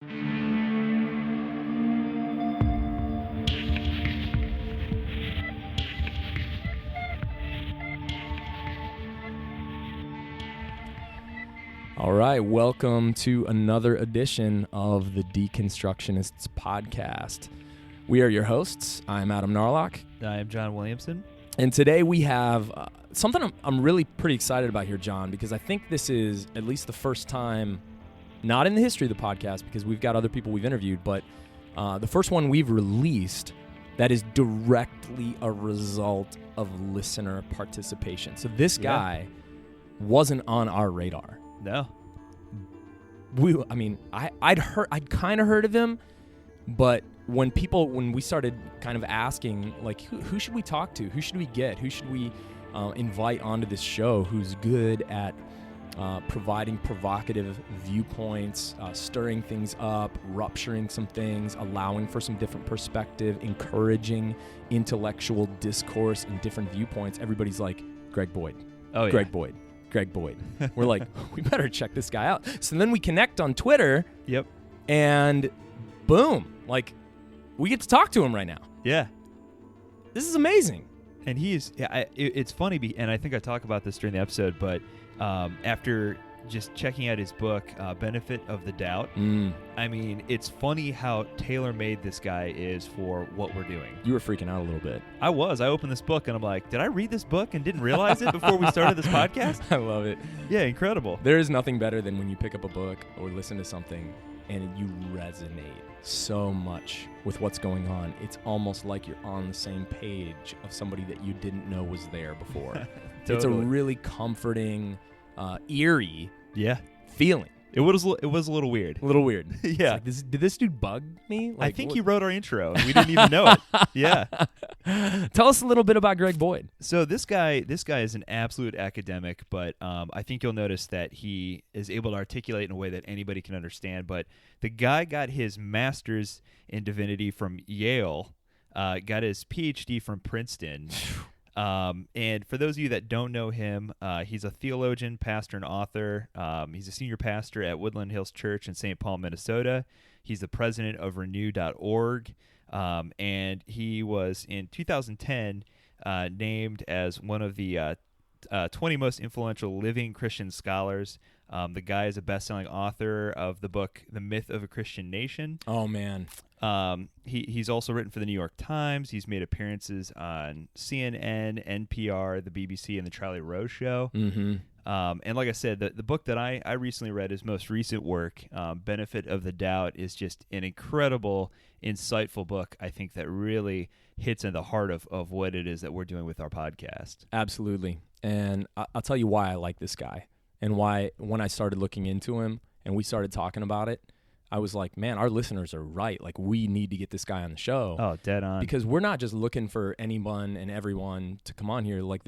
All right, welcome to another edition of the Deconstructionists podcast. We are your hosts. I'm Adam Narlock. I am John Williamson. And today we have something I'm really pretty excited about here, John, because I think this is at least the first time, not in the history of the podcast, because we've got other people we've interviewed, but the first one we've released that is directly a result of listener participation. So this guy wasn't on our radar. No. I'd kind of heard of him, but when we started kind of asking, like, who should we talk to? Who should we get? Who should we invite onto this show who's good at providing provocative viewpoints, stirring things up, rupturing some things, allowing for some different perspective, encouraging intellectual discourse and different viewpoints? Everybody's like, Greg Boyd. Oh, yeah. Greg Boyd. We're like, we better check this guy out. So then we connect on Twitter. Yep. And boom, like, we get to talk to him right now. Yeah. This is amazing. And it's funny, and I think I talk about this during the episode, but after just checking out his book, Benefit of the Doubt, I mean, it's funny how tailor-made this guy is for what we're doing. You were freaking out a little bit. I was. I opened this book, and I'm like, did I read this book and didn't realize it before we started this podcast? I love it. Yeah, incredible. There is nothing better than when you pick up a book or listen to something and you resonate so much with what's going on. It's almost like you're on the same page of somebody that you didn't know was there before. Totally. It's a really comforting, eerie feeling. It was a little weird. A little weird. Yeah. Like, did this dude bug me? I think he wrote our intro, and we didn't even know it. Yeah. Tell us a little bit about Greg Boyd. So this guy is an absolute academic, but I think you'll notice that he is able to articulate in a way that anybody can understand. But the guy got his master's in divinity from Yale, got his PhD from Princeton. And for those of you that don't know him, he's a theologian, pastor, and author. He's a senior pastor at Woodland Hills Church in St. Paul, Minnesota. He's the president of Renew.org. And he was, in 2010, named as one of the 20 most influential living Christian scholars. The guy is a best-selling author of the book The Myth of a Christian Nation. Oh, man. He's also written for the New York Times. He's made appearances on CNN, NPR, the BBC, and the Charlie Rose Show. Mm-hmm. And like I said, the book that I recently read, his most recent work, Benefit of the Doubt, is just an incredible, insightful book, I think, that really hits in the heart of what it is that we're doing with our podcast. Absolutely. And I'll tell you why I like this guy and why when I started looking into him and we started talking about it, I was like, man, our listeners are right. Like, we need to get this guy on the show. Oh, dead on. Because we're not just looking for anyone and everyone to come on here. Like,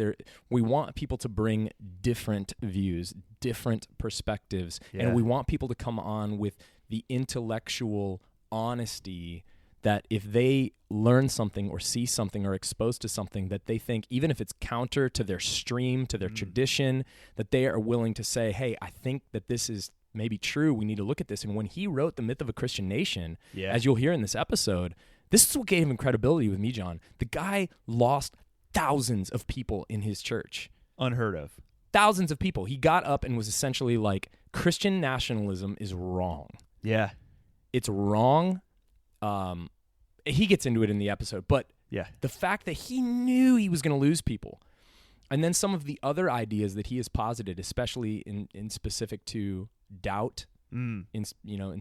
we want people to bring different views, different perspectives, and we want people to come on with the intellectual honesty that if they learn something or see something or exposed to something that they think, even if it's counter to their stream, to their tradition, that they are willing to say, hey, I think that this is maybe true. We need to look at this. And when he wrote The Myth of a Christian Nation, as you'll hear in this episode, this is what gave him credibility with me, John. The guy lost thousands of people in his church. Unheard of. Thousands of people. He got up and was essentially like, Christian nationalism is wrong. Yeah. It's wrong. He gets into it in the episode, but the fact that he knew he was going to lose people, and then some of the other ideas that he has posited, especially in specific to doubt, in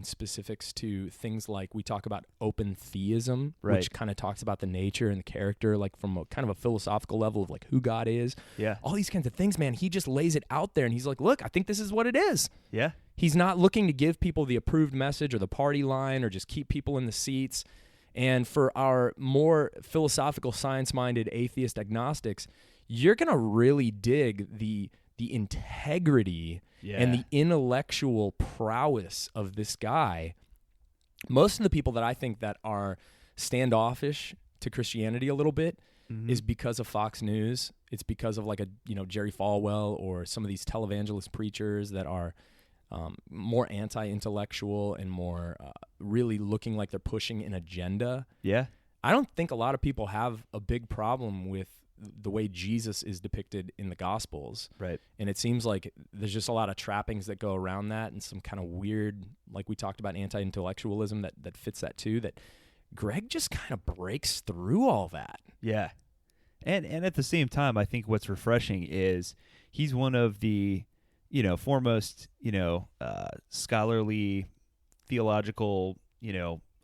specifics to things like we talk about open theism, which kind of talks about the nature and the character, like from a kind of a philosophical level of like who God is. Yeah. All these kinds of things, man. He just lays it out there and he's like, look, I think this is what it is. Yeah. He's not looking to give people the approved message or the party line or just keep people in the seats. And for our more philosophical, science-minded atheist agnostics, you're going to really dig the integrity and the intellectual prowess of this guy. Most of the people that I think that are standoffish to Christianity a little bit is because of Fox News. It's because of like Jerry Falwell or some of these televangelist preachers that are more anti-intellectual and more really looking like they're pushing an agenda. Yeah. I don't think a lot of people have a big problem with the way Jesus is depicted in the Gospels. Right. And it seems like there's just a lot of trappings that go around that and some kind of weird, like we talked about, anti-intellectualism that fits that too, that Greg just kind of breaks through all that. Yeah. And at the same time, I think what's refreshing is he's one of the, foremost, scholarly, theological,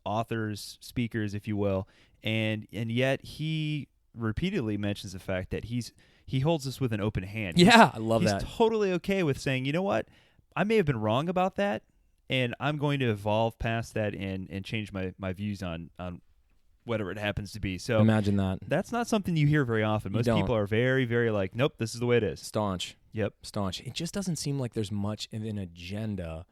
authors, speakers, if you will. And yet he repeatedly mentions the fact that he holds us with an open hand. Yeah, I love that. He's totally okay with saying, you know what, I may have been wrong about that, and I'm going to evolve past that and change my views on whatever it happens to be. So imagine that. That's not something you hear very often. Most people are very, very like, nope, this is the way it is. Staunch. Yep. Staunch. It just doesn't seem like there's much of an agenda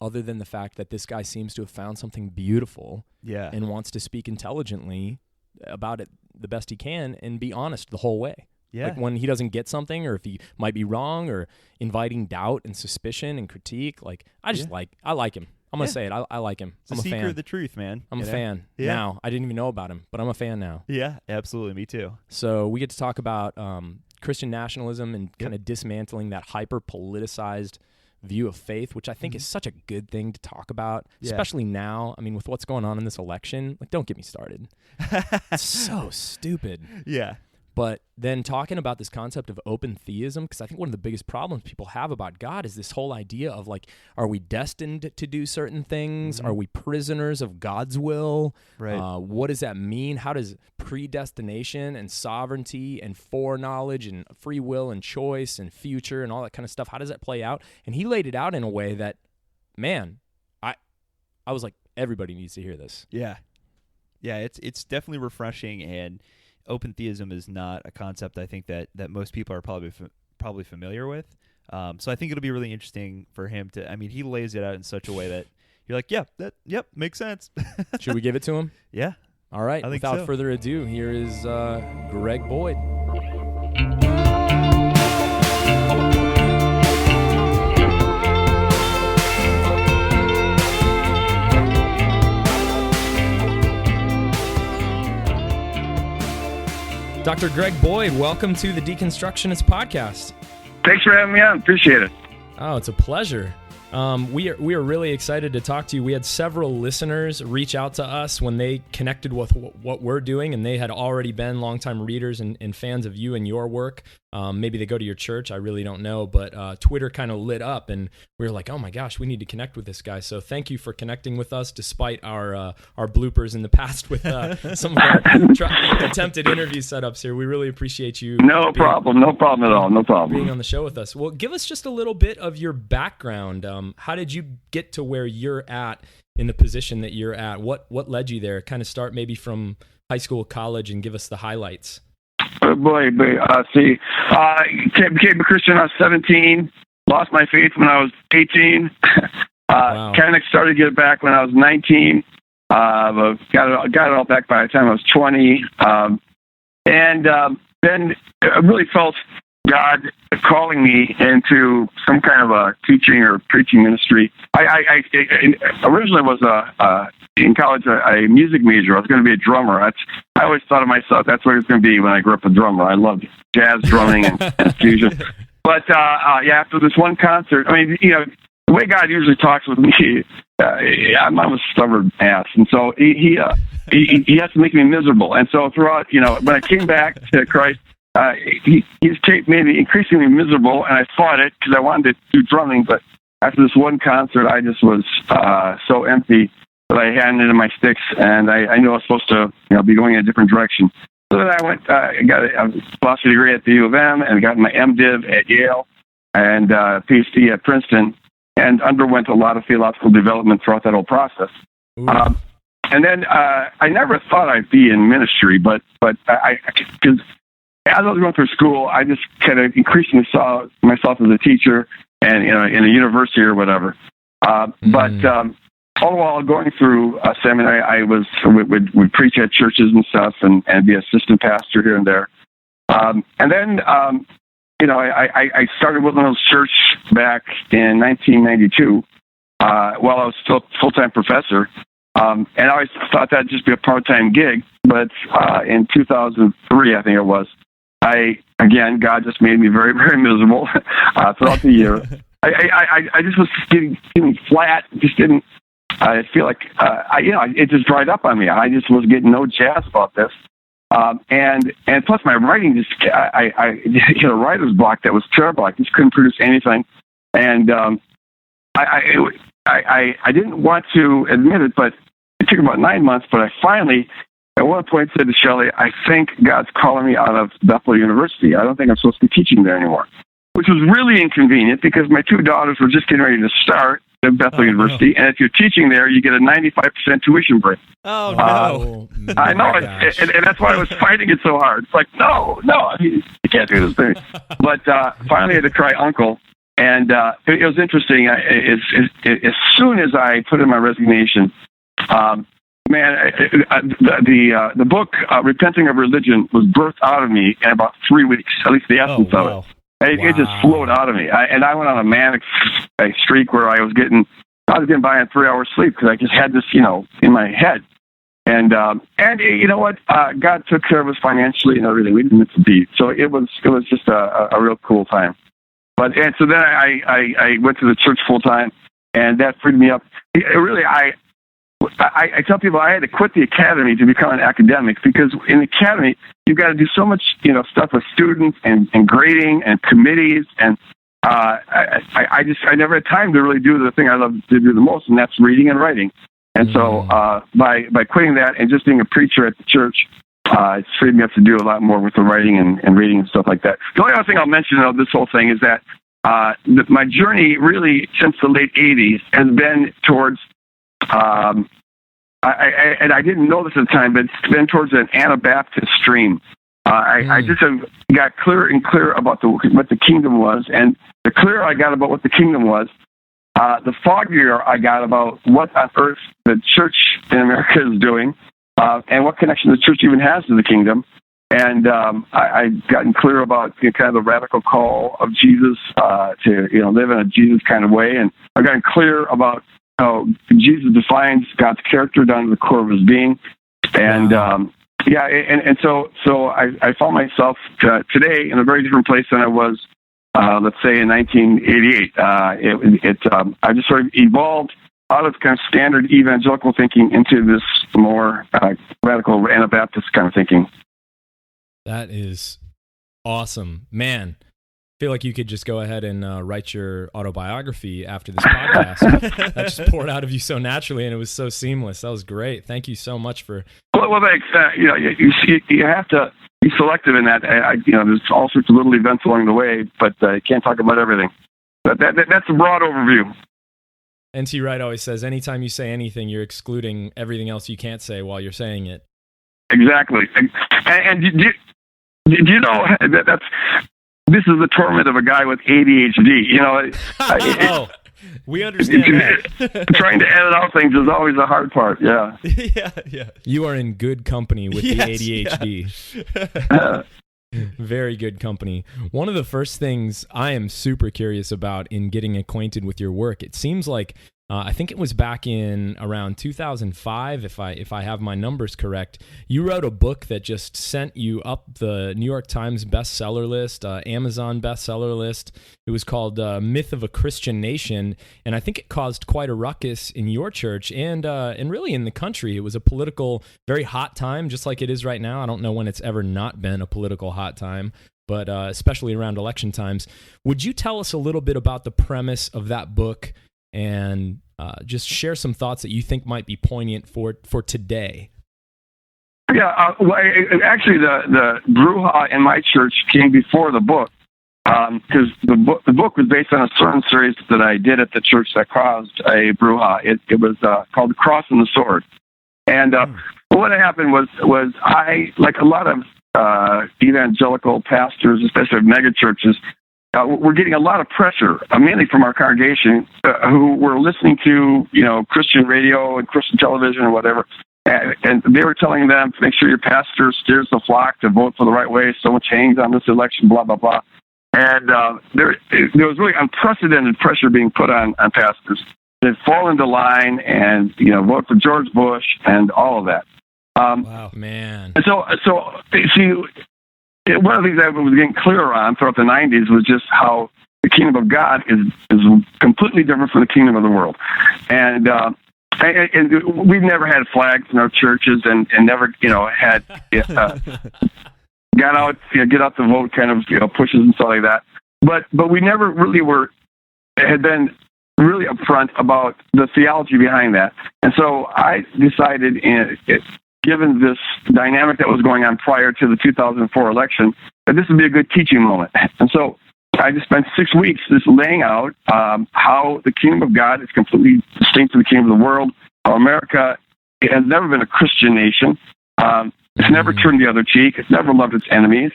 other than the fact that this guy seems to have found something beautiful and wants to speak intelligently about it the best he can and be honest the whole way. Yeah. Like when he doesn't get something or if he might be wrong or inviting doubt and suspicion and critique, like I like him. I'm going to say it. I like him. I'm a fan. Seeker of the truth, man. I'm a fan now. I didn't even know about him, but I'm a fan now. Yeah, absolutely. Me too. So we get to talk about Christian nationalism and kind of dismantling that hyper-politicized view of faith, which I think is such a good thing to talk about, especially now. I mean, with what's going on in this election, like, don't get me started. It's so stupid. Yeah. But then talking about this concept of open theism, because I think one of the biggest problems people have about God is this whole idea of like, are we destined to do certain things? Are we prisoners of God's will? Right. What does that mean? How does predestination and sovereignty and foreknowledge and free will and choice and future and all that kind of stuff, how does that play out? And he laid it out in a way that, man, I was like, everybody needs to hear this. Yeah. Yeah, it's definitely refreshing, and open theism is not a concept I think that most people are probably familiar with. So I think it'll be really interesting for him to. I mean, he lays it out in such a way that you're like, yep, makes sense. Should we give it to him? Yeah. All right. I think Without so. further ado, here is Greg Boyd. Dr. Greg Boyd, welcome to the Deconstructionist Podcast. Thanks for having me on. Appreciate it. Oh, it's a pleasure. We are really excited to talk to you. We had several listeners reach out to us when they connected with what we're doing, and they had already been longtime readers and fans of you and your work. Maybe they go to your church. I really don't know, but Twitter kind of lit up, and we were like, oh my gosh, we need to connect with this guy. So thank you for connecting with us, despite our bloopers in the past with some of our attempted interview setups here. We really appreciate you. No problem at all. No problem. Being on the show with us. Well, give us just a little bit of your background. How did you get to where you're at in the position that you're at? What led you there? Kind of start maybe from high school, college, and give us the highlights. Oh boy. Became a Christian when I was 17. Lost my faith when I was 18. Wow. Kind of started to get it back when I was 19. Got it all back by the time I was 20. Then I really felt God calling me into some kind of a teaching or preaching ministry. I originally was in college a music major. I was going to be a drummer. I always thought of myself, that's what I was going to be when I grew up a drummer. I loved jazz drumming and fusion. But after this one concert, I mean, the way God usually talks with me, I'm a stubborn ass, and so he has to make me miserable. And so throughout, when I came back to Christ, he's made me increasingly miserable, and I fought it because I wanted to do drumming. But after this one concert, I just was so empty that I handed in my sticks, and I knew I was supposed to be going in a different direction. So then I went, I got a philosophy degree at the U of M, and got my MDiv at Yale, and PhD at Princeton, and underwent a lot of theological development throughout that whole process. And then I never thought I'd be in ministry, but because as I was going through school, I just kind of increasingly saw myself as a teacher and in a university or whatever. But all the while going through seminary, I would preach at churches and stuff, and be assistant pastor here and there. And then I started with Woodlands Church back in 1992 while I was still a full-time professor. And I always thought that'd just be a part-time gig. But in 2003, I think it was, God just made me very, very miserable throughout the year. I just was getting flat. Just didn't. I feel like it just dried up on me. I just was getting no jazz about this. And plus my writing I hit a writer's block that was terrible. I just couldn't produce anything. And I didn't want to admit it, but it took about 9 months. But I finally, at one point, said to Shelley, I think God's calling me out of Bethel University. I don't think I'm supposed to be teaching there anymore, which was really inconvenient because my two daughters were just getting ready to start at Bethel University. No. And if you're teaching there, you get a 95% tuition break. Oh, no. I know. And that's why I was fighting it so hard. It's like, no, you can't do this thing. But finally I had to cry uncle. And it was interesting. As soon as I put in my resignation, the book Repenting of Religion was birthed out of me in about 3 weeks, at least the essence of it. It just flowed out of me. I went on a manic streak where I was getting by on 3 hours sleep because I just had this, in my head. And you know what? God took care of us financially and everything. We didn't miss a beat. So it was just a real cool time. And so then I went to the church full time, and that freed me up. I tell people I had to quit the academy to become an academic because in the academy you've got to do so much stuff with students and grading and committees, and I never had time to really do the thing I love to do the most, and that's reading and writing. And so by quitting that and just being a preacher at the church, it's freed me up to do a lot more with the writing and reading and stuff like that. The only other thing I'll mention of this whole thing is that my journey really since the late 80s has been towards and I didn't know this at the time, but it's been towards an Anabaptist stream. I just have got clearer and clearer about what the kingdom was, and the clearer I got about what the kingdom was, the foggier I got about what on earth the church in America is doing, and what connection the church even has to the kingdom. And I've gotten clear about kind of the radical call of Jesus to live in a Jesus kind of way, and I've gotten clear about how Jesus defines God's character down to the core of his being. And so I found myself today in a very different place than I was, let's say, in 1988. I just sort of evolved out of kind of standard evangelical thinking into this more radical Anabaptist kind of thinking. That is awesome, man. I feel like you could just go ahead and write your autobiography after this podcast. That just poured out of you so naturally, and it was so seamless. That was great. Thank you so much for. Well, thanks. You have to be selective in that. There's all sorts of little events along the way, but you can't talk about everything. But that's a broad overview. N.T. Wright always says, anytime you say anything, you're excluding everything else you can't say while you're saying it. Exactly. And do you know that's. This is the torment of a guy with ADHD. We understand that. Trying to edit out things is always the hard part. Yeah. Yeah. You are in good company with the ADHD. Yeah. Very good company. One of the first things I am super curious about in getting acquainted with your work, it seems like I think it was back in around 2005, if I have my numbers correct. You wrote a book that just sent you up the New York Times bestseller list, Amazon bestseller list. It was called Myth of a Christian Nation, and I think it caused quite a ruckus in your church and really in the country. It was a political, very hot time, just like it is right now. I don't know when it's ever not been a political hot time, but especially around election times. Would you tell us a little bit about the premise of that book? And just share some thoughts that you think might be poignant for today. Yeah, actually, the brouhaha in my church came before the book, because the book was based on a sermon series that I did at the church that caused a brouhaha. It was called The Cross and the Sword. And what happened was I, like a lot of evangelical pastors, especially of mega churches, we're getting a lot of pressure, mainly from our congregation, who were listening to, Christian radio and Christian television or whatever, and they were telling them to make sure your pastor steers the flock to vote for the right way, so much hangs on this election, blah, blah, blah. And there was really unprecedented pressure being put on pastors to fall into line and vote for George Bush and all of that. Wow, man. And so see, one of the things I was getting clearer on throughout the 90s was just how the kingdom of God is completely different from the kingdom of the world. And we've never had flags in our churches and never, had got out, get out the vote kind of, pushes and stuff like that. But we never really had been really upfront about the theology behind that. And so I decided, given this dynamic that was going on prior to the 2004 election, that this would be a good teaching moment. And so I just spent 6 weeks just laying out how the kingdom of God is completely distinct from the kingdom of the world, how America has never been a Christian nation. It's never turned the other cheek. It's never loved its enemies.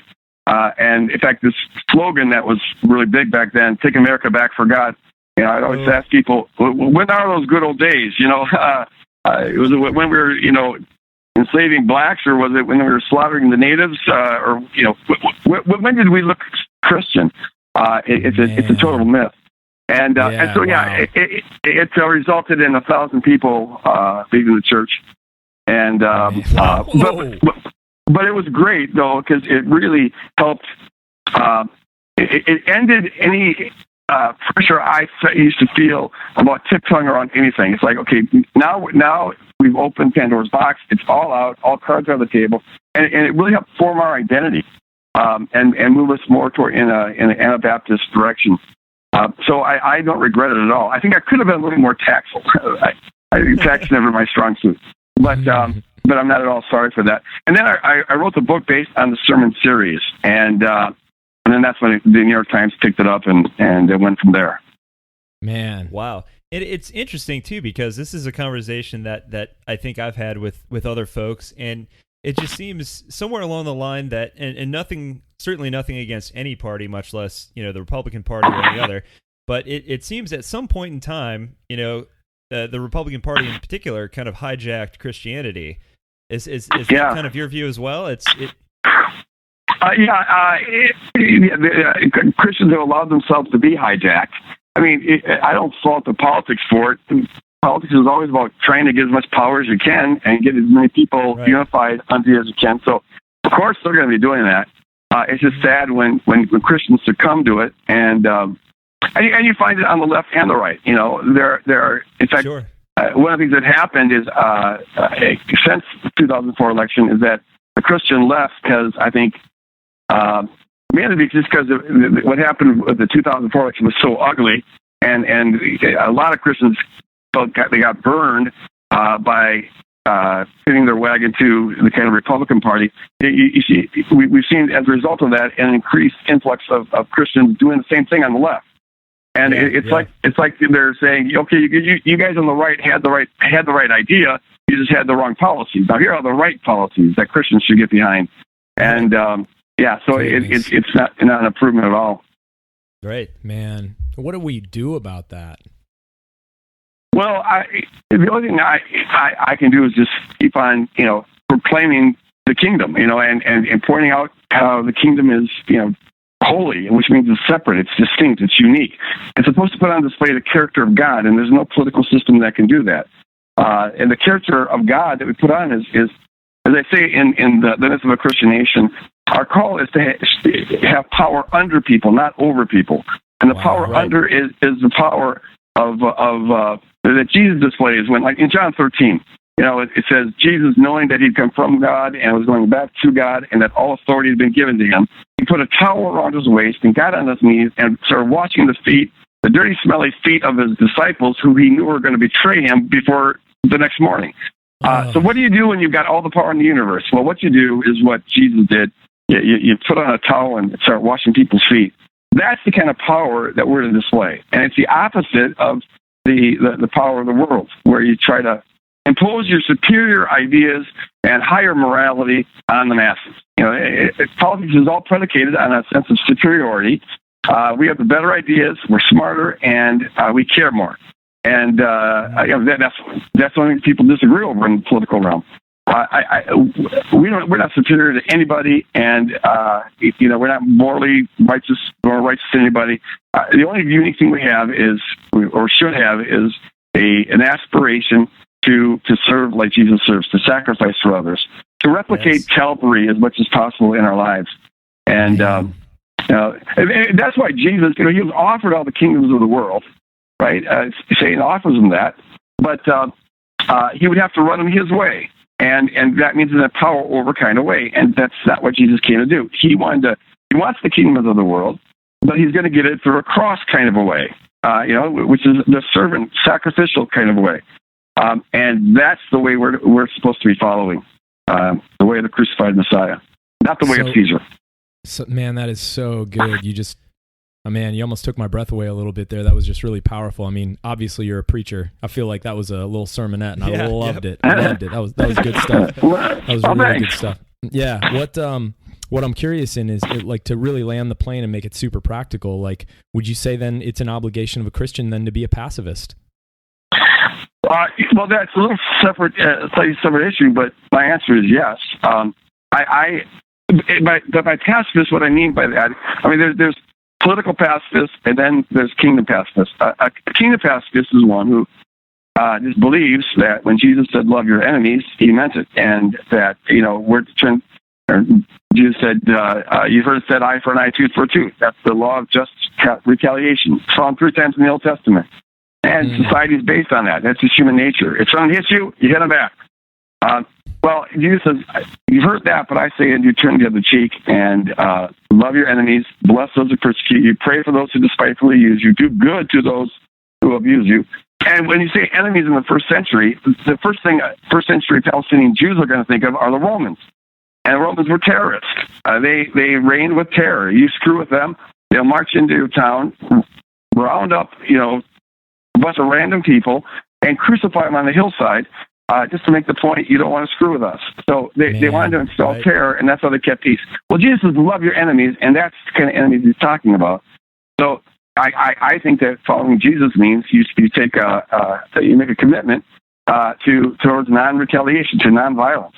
And in fact, this slogan that was really big back then, "Take America Back for God." I'd always ask people, when are those good old days? Was it when we were, enslaving blacks, or was it when we were slaughtering the natives? Or when did we look Christian? It's a total myth. And so wow. It resulted in 1,000 people leaving the church. And but it was great though, because it really helped. It ended any pressure I used to feel about tiptoeing around anything. It's like, okay, now we've opened Pandora's box. It's all out. All cards are on the table, and it really helped form our identity and move us more toward in an Anabaptist direction. So I don't regret it at all. I think I could have been a little more tactful. Tact is never my strong suit, but I'm not at all sorry for that. And then I wrote the book based on the sermon series, and then that's when the New York Times picked it up, and it went from there. Man, wow. It's interesting too, because this is a conversation that I think I've had with other folks, and it just seems somewhere along the line that, and certainly nothing against any party, much less the Republican Party or any other, but it seems at some point in time, the Republican Party in particular kind of hijacked Christianity. Is that kind of your view as well? Christians have allowed themselves to be hijacked. I mean, I don't fault the politics for it. Politics is always about trying to get as much power as you can and get as many people unified under you as you can. So, of course, they're going to be doing that. It's just sad when Christians succumb to it, and you find it on the left and the right. There. In fact, sure. One of the things that happened is since the 2004 election is that the Christian left has, I think, mainly just because what happened with the 2004 election was so ugly, and a lot of Christians felt they got burned by fitting their wagon to the kind of Republican Party. You see, we've seen as a result of that an increased influx of Christians doing the same thing on the left. And it's like they're saying, okay, you guys on the right had the right idea, you just had the wrong policies. Now here are the right policies that Christians should get behind. And so it's not an improvement at all. Great, man. What do we do about that? Well, the only thing I can do is just keep on, proclaiming the kingdom, and pointing out how the kingdom is, holy, which means it's separate, it's distinct, it's unique. It's supposed to put on display the character of God, and there's no political system that can do that. And the character of God that we put on is as I say in the midst of a Christian nation, our call is to have power under people, not over people. And the power under is the power of that Jesus displays when, like in John 13, it says Jesus, knowing that he'd come from God and was going back to God, and that all authority had been given to him, he put a towel around his waist and got on his knees and started washing the dirty, smelly feet of his disciples, who he knew were going to betray him before the next morning. So what do you do when you've got all the power in the universe? Well, what you do is what Jesus did. You put on a towel and start washing people's feet. That's the kind of power that we're to display. And it's the opposite of the power of the world, where you try to impose your superior ideas and higher morality on the masses. Politics is all predicated on a sense of superiority. We have the better ideas, we're smarter, and we care more. And that's one thing people disagree over in the political realm. we're not superior to anybody, and we're not morally righteous or righteous to anybody. The only unique thing we have is, or should have, is an aspiration to serve like Jesus serves, to sacrifice for others, to replicate Calvary as much as possible in our lives. And that's why Jesus, he was offered all the kingdoms of the world, right? Satan offers him that, but he would have to run them his way. And that means in a power over kind of way. And that's not what Jesus came to do. He wants the kingdoms of the world, but he's going to get it through a cross kind of a way, which is the servant, sacrificial kind of a way. And that's the way we're supposed to be following, the way of the crucified Messiah, not the way of Caesar. So, man, that is so good. You almost took my breath away a little bit there. That was just really powerful. I mean, obviously you're a preacher. I feel like that was a little sermonette, and I loved it. I loved it. That was good stuff. That was really good stuff. Yeah. What I'm curious in is, like, to really land the plane and make it super practical. Like, would you say then it's an obligation of a Christian then to be a pacifist? Well, that's a little separate issue, but my answer is yes. By pacifist, what I mean by that, there's political pacifist, and then there's kingdom pacifist. A kingdom pacifist is one who just believes that when Jesus said "love your enemies," he meant it, and that Jesus said, "You've heard it said, eye for an eye, tooth for a tooth." That's the law of just retaliation. It's found 3 times in the Old Testament. And society is based on that. That's just human nature. If someone hits you, you hit them back. Well, Jesus says, you've heard that, but I say, and you turn the other cheek and love your enemies, bless those who persecute you, pray for those who despitefully use you, do good to those who abuse you. And when you say enemies in the first century, the first thing first century Palestinian Jews are going to think of are the Romans. And the Romans were terrorists. They reigned with terror. You screw with them, they'll march into your town, round up, a bunch of random people and crucify them on the hillside just to make the point you don't want to screw with us. So they wanted to install terror, and that's how they kept peace. Well, Jesus says, love your enemies, and that's the kind of enemies he's talking about. So I think that following Jesus means you take you make a commitment towards non-retaliation, to non-violence.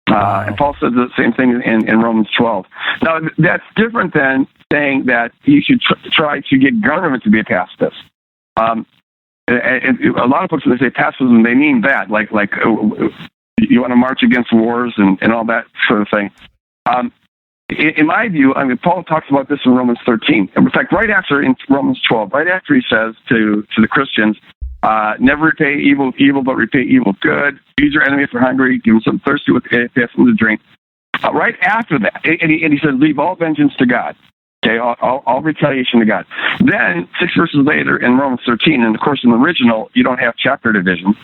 And Paul says the same thing in Romans 12. Now, that's different than saying that you should try to get government to be a pacifist. And a lot of folks, when they say pacifism, they mean that, like you want to march against wars and all that sort of thing. In my view, Paul talks about this in Romans 13. In fact, right after, in Romans 12, right after he says to the Christians, never repay evil, but repay evil good. Feed your enemy if they're hungry. Give them something thirsty with something to drink. Right after that, and he says, leave all vengeance to God. Okay, all retaliation to God. Then, 6 verses later in Romans 13, and of course in the original, you don't have chapter division,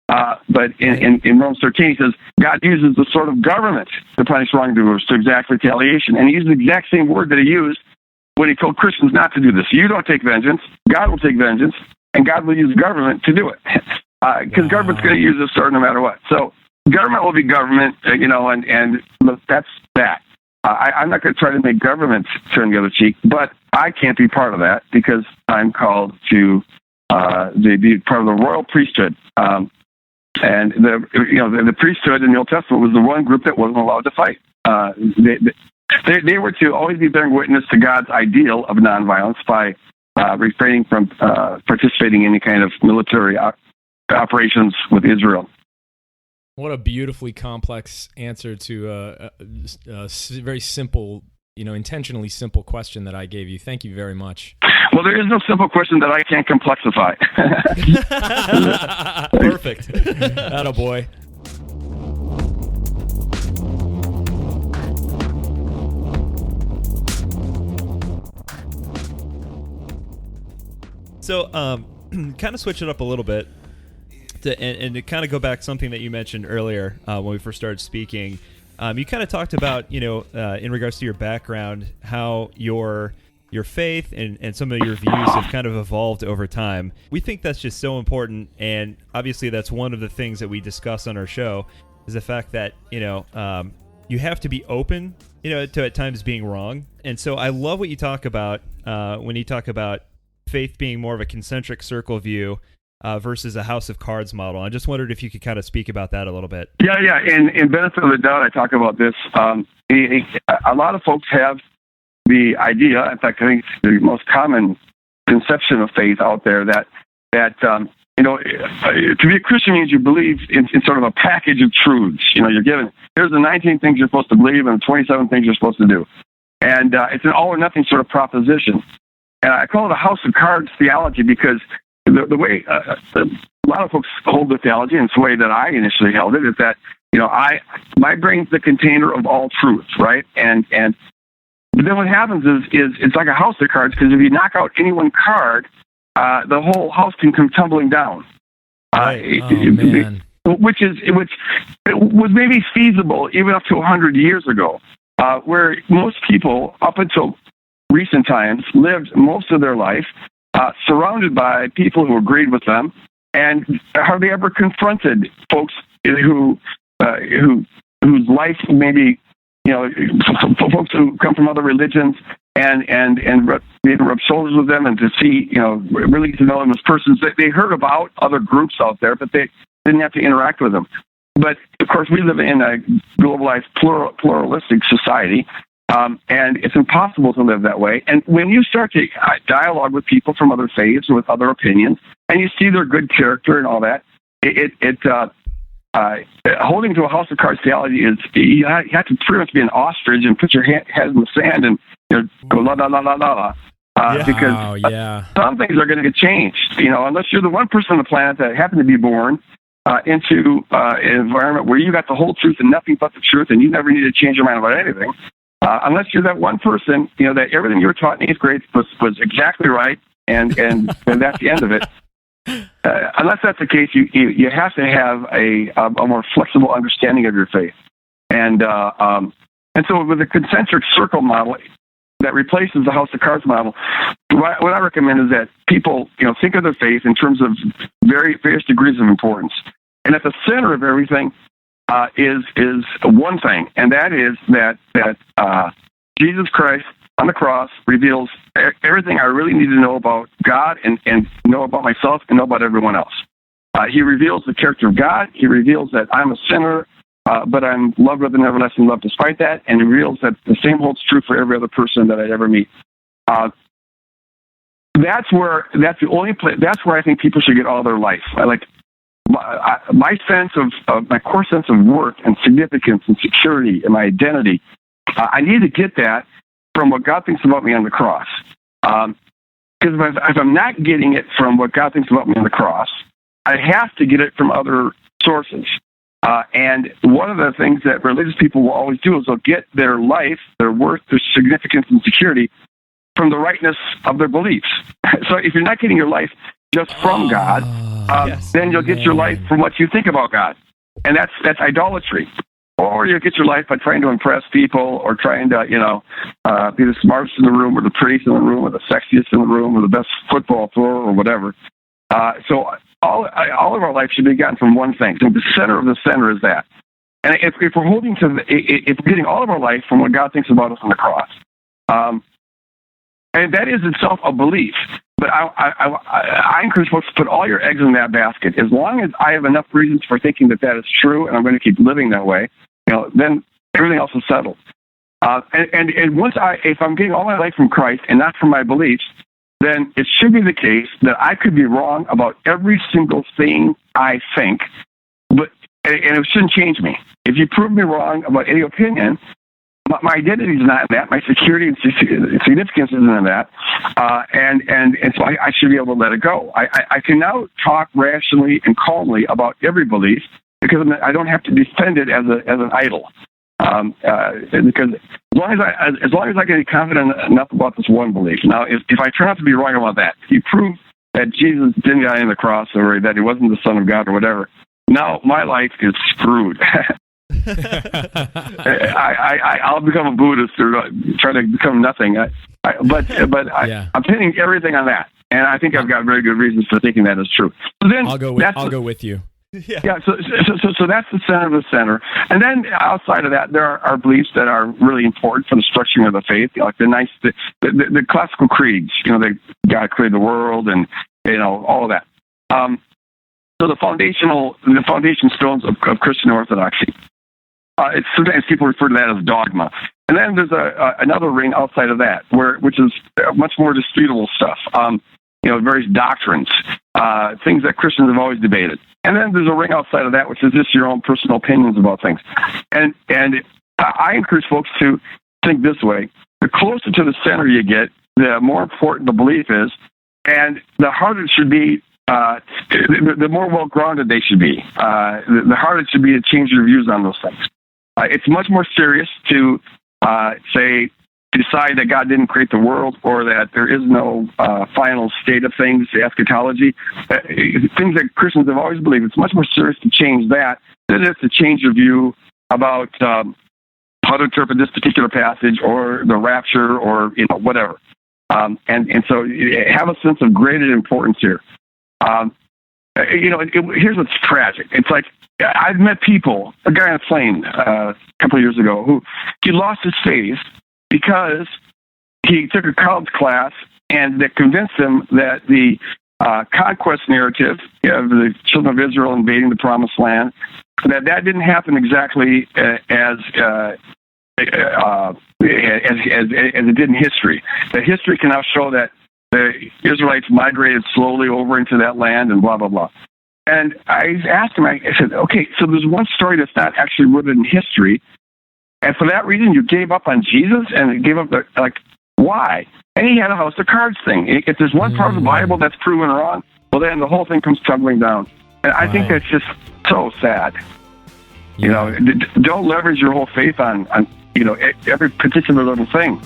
but in Romans 13, he says, God uses the sword of government to punish wrongdoers, to exact retaliation. And he used the exact same word that he used when he told Christians not to do this. You don't take vengeance, God will take vengeance, and God will use government to do it. Because government's going to use the sword no matter what. So government will be government, and that's that. I'm not going to try to make government turn the other cheek, but I can't be part of that because I'm called to be part of the royal priesthood. And the priesthood in the Old Testament was the one group that wasn't allowed to fight. They were to always be bearing witness to God's ideal of nonviolence by refraining from participating in any kind of military operations with Israel. What a beautifully complex answer to a very simple, intentionally simple question that I gave you. Thank you very much. Well, there is no simple question that I can't complexify. Perfect. Attaboy. So, kind of switch it up a little bit. And to kind of go back something that you mentioned earlier when we first started speaking, you kind of talked about, in regards to your background, how your faith and some of your views have kind of evolved over time. We think that's just so important, and obviously that's one of the things that we discuss on our show is the fact that, you have to be open, to at times being wrong. And so I love what you talk about when you talk about faith being more of a concentric circle view, versus a house of cards model. I just wondered if you could kind of speak about that a little bit. Yeah. In benefit of the doubt, I talk about this. A lot of folks have the idea, in fact, I think it's the most common conception of faith out there, that to be a Christian means you believe in sort of a package of truths. You're given, here's the 19 things you're supposed to believe and the 27 things you're supposed to do. And it's an all or nothing sort of proposition. And I call it a house of cards theology because the way a lot of folks hold the theology, and it's the way that I initially held it, is that, my brain's the container of all truth, right? But then what happens is it's like a house of cards, because if you knock out any one card, the whole house can come tumbling down. Man. Which was maybe feasible even up to 100 years ago, where most people up until recent times lived most of their life surrounded by people who agreed with them, and hardly ever confronted folks whose life maybe, folks who come from other religions, and rub shoulders with them, and to see, really get to know them as persons. They heard about other groups out there, but they didn't have to interact with them. But of course, we live in a globalized, pluralistic society, and it's impossible to live that way. And when you start to dialogue with people from other faiths or with other opinions, and you see their good character and all that, holding to a house of cards theology is you have to pretty much be an ostrich and put your head in the sand and go la la la la la. Because some things are going to get changed. Unless you're the one person on the planet that happened to be born into an environment where you got the whole truth and nothing but the truth, and you never need to change your mind about anything. Unless you're that one person, that everything you were taught in 8th grade was exactly right, and that's the end of it. Unless that's the case, you have to have a more flexible understanding of your faith, and so with the concentric circle model that replaces the house of cards model, what I recommend is that people think of their faith in terms of various degrees of importance, and at the center of everything is one thing, and that is that Jesus Christ on the cross reveals everything I really need to know about God and know about myself and know about everyone else. He reveals the character of God. He reveals that I'm a sinner, but I'm loved with an everlasting love despite that, and he reveals that the same holds true for every other person that I ever meet. That's where I think people should get all their life. My sense of my core sense of worth and significance and security and my identity. I need to get that from what God thinks about me on the cross. Because if I'm not getting it from what God thinks about me on the cross, I have to get it from other sources. And one of the things that religious people will always do is they'll get their life, their worth, their significance and security from the rightness of their beliefs. So if you're not getting your life just from God, then you'll get your life from what you think about God. And that's idolatry. Or you get your life by trying to impress people, or trying to, be the smartest in the room, or the prettiest in the room, or the sexiest in the room, or the best football thrower, or whatever. So all of our life should be gotten from one thing. So the center of the center is that. And if we're holding to, if we're getting all of our life from what God thinks about us on the cross, and that is itself a belief. But I encourage folks to put all your eggs in that basket. As long as I have enough reasons for thinking that is true, and I'm going to keep living that way, then everything else is settled. And once if I'm getting all my life from Christ and not from my beliefs, then it should be the case that I could be wrong about every single thing I think, and it shouldn't change me. If you prove me wrong about any opinion, my identity is not in that. My security and significance isn't in that. And so I should be able to let it go. I can now talk rationally and calmly about every belief, because I don't have to defend it as an idol. Because as long as I get confident enough about this one belief. Now, if I turn out to be wrong about that, if you prove that Jesus didn't die on the cross, or that he wasn't the Son of God, or whatever, now my life is screwed. I'll become a Buddhist or try to become nothing. I'm pinning everything on that, and I think I've got very good reasons for thinking that is true. So then I'll go with you. Yeah. So that's the center of the center, and then outside of that, there are beliefs that are really important for the structuring of the faith, like the classical creeds. That God created the world, and all of that. So the foundation stones of Christian orthodoxy. Sometimes people refer to that as dogma. And then there's another ring outside of that, which is much more disputable stuff. Various doctrines, things that Christians have always debated. And then there's a ring outside of that, which is just your own personal opinions about things. And I encourage folks to think this way: the closer to the center you get, the more important the belief is, and the harder it should be. The more well-grounded they should be. The harder it should be to change your views on those things. It's much more serious to decide that God didn't create the world, or that there is no final state of things, eschatology. Things that Christians have always believed. It's much more serious to change that than it is to change your view about how to interpret this particular passage or the rapture or whatever. And so have a sense of graded importance here. Here's what's tragic. It's like I've met people, a guy on a plane a couple of years ago, who he lost his faith because he took a college class and that convinced him that the conquest narrative of the children of Israel invading the Promised Land, that didn't happen exactly as it did in history. That history can now show that the Israelites migrated slowly over into that land and blah, blah, blah. And I asked him, I said, okay, so there's one story that's not actually rooted in history, and for that reason you gave up on Jesus and gave up why? And he had a house of cards thing. If there's one part of the Bible that's proven wrong, well, then the whole thing comes tumbling down. And I think that's just so sad. Yeah. Don't leverage your whole faith on every particular little thing.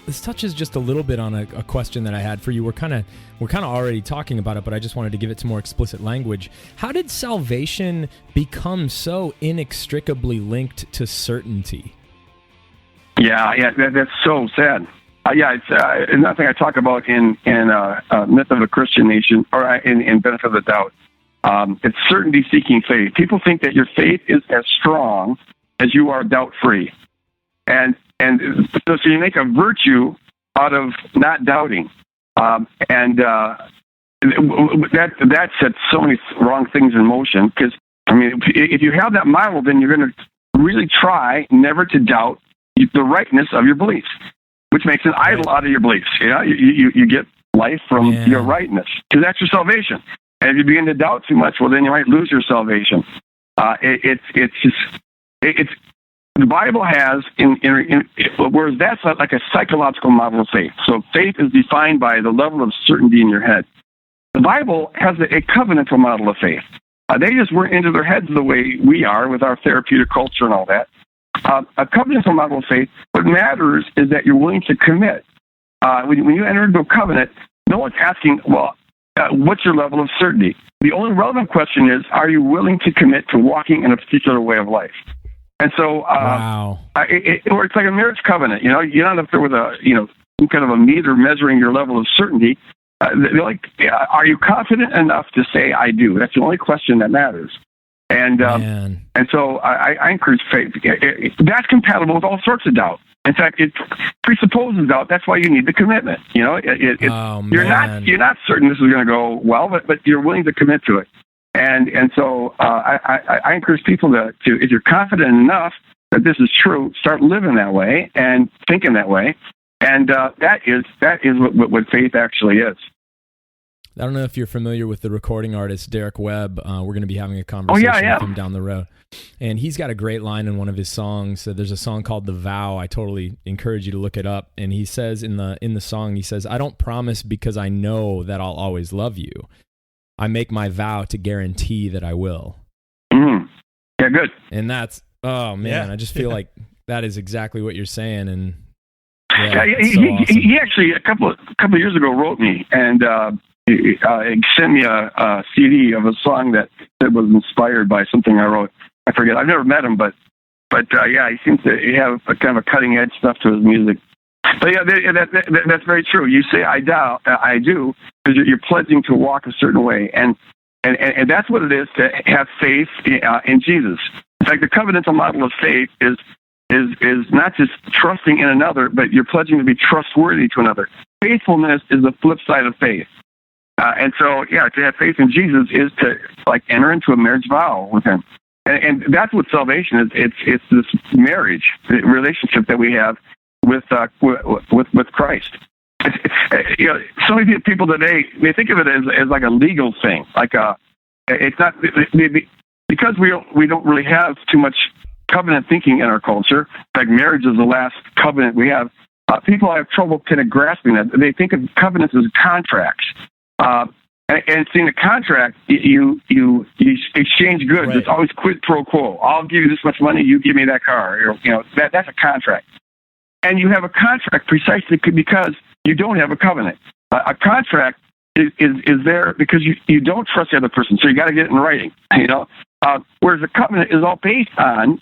This touches just a little bit on a question that I had for you. We're kind of already talking about it, but I just wanted to give it some more explicit language. How did salvation become so inextricably linked to certainty? Yeah, that's so sad. It's nothing I talk about in Myth of a Christian Nation or in Benefit of the Doubt. It's certainty-seeking faith. People think that your faith is as strong as you are doubt-free. And so you make a virtue out of not doubting. That sets so many wrong things in motion. Because, if you have that model, then you're going to really try never to doubt the rightness of your beliefs, which makes an idol out of your beliefs. You get life from your rightness, because that's your salvation. And if you begin to doubt too much, well, then you might lose your salvation. The Bible has, whereas that's like a psychological model of faith. So faith is defined by the level of certainty in your head. The Bible has a covenantal model of faith. They just weren't into their heads the way we are with our therapeutic culture and all that. A covenantal model of faith, what matters is that you're willing to commit. When you enter into a covenant, no one's asking, what's your level of certainty? The only relevant question is, are you willing to commit to walking in a particular way of life? And so, it's like a marriage covenant. You're not up there with some kind of a meter measuring your level of certainty. They're like, are you confident enough to say I do? That's the only question that matters. And so I encourage faith. That's compatible with all sorts of doubt. In fact, it presupposes doubt. That's why you need the commitment. You're not certain this is going to go well, but you're willing to commit to it. And so I encourage people to, if you're confident enough that this is true, start living that way and thinking that way. And that is what faith actually is. I don't know if you're familiar with the recording artist Derek Webb. We're going to be having a conversation with him down the road. And he's got a great line in one of his songs. There's a song called The Vow. I totally encourage you to look it up. And he says in the song, he says, I don't promise because I know that I'll always love you. I make my vow to guarantee that I will. Mm-hmm. Yeah, good. And that's, I just feel like that is exactly what you're saying. And he actually a couple of years ago wrote me and he sent me a CD of a song that was inspired by something I wrote. I forget. I've never met him, but he seems to have a kind of a cutting edge stuff to his music. But that's very true. You say I do, because you're pledging to walk a certain way, and that's what it is to have faith in Jesus. It's like the covenantal model of faith is not just trusting in another, but you're pledging to be trustworthy to another. Faithfulness is the flip side of faith. And so, to have faith in Jesus is to enter into a marriage vow with him. And that's what salvation is. It's this marriage relationship that we have with Christ. So many people today, they think of it as like a legal thing. It's not, because we don't really have too much covenant thinking in our culture. In fact, marriage is the last covenant we have. People have trouble kind of grasping that. They think of covenants as contracts. And seeing a contract, you exchange goods. Right. It's always quid pro quo. I'll give you this much money, you give me that car. That's a contract. And you have a contract precisely because you don't have a covenant. A contract is there because you don't trust the other person, so you got to get it in writing. Whereas a covenant is all based on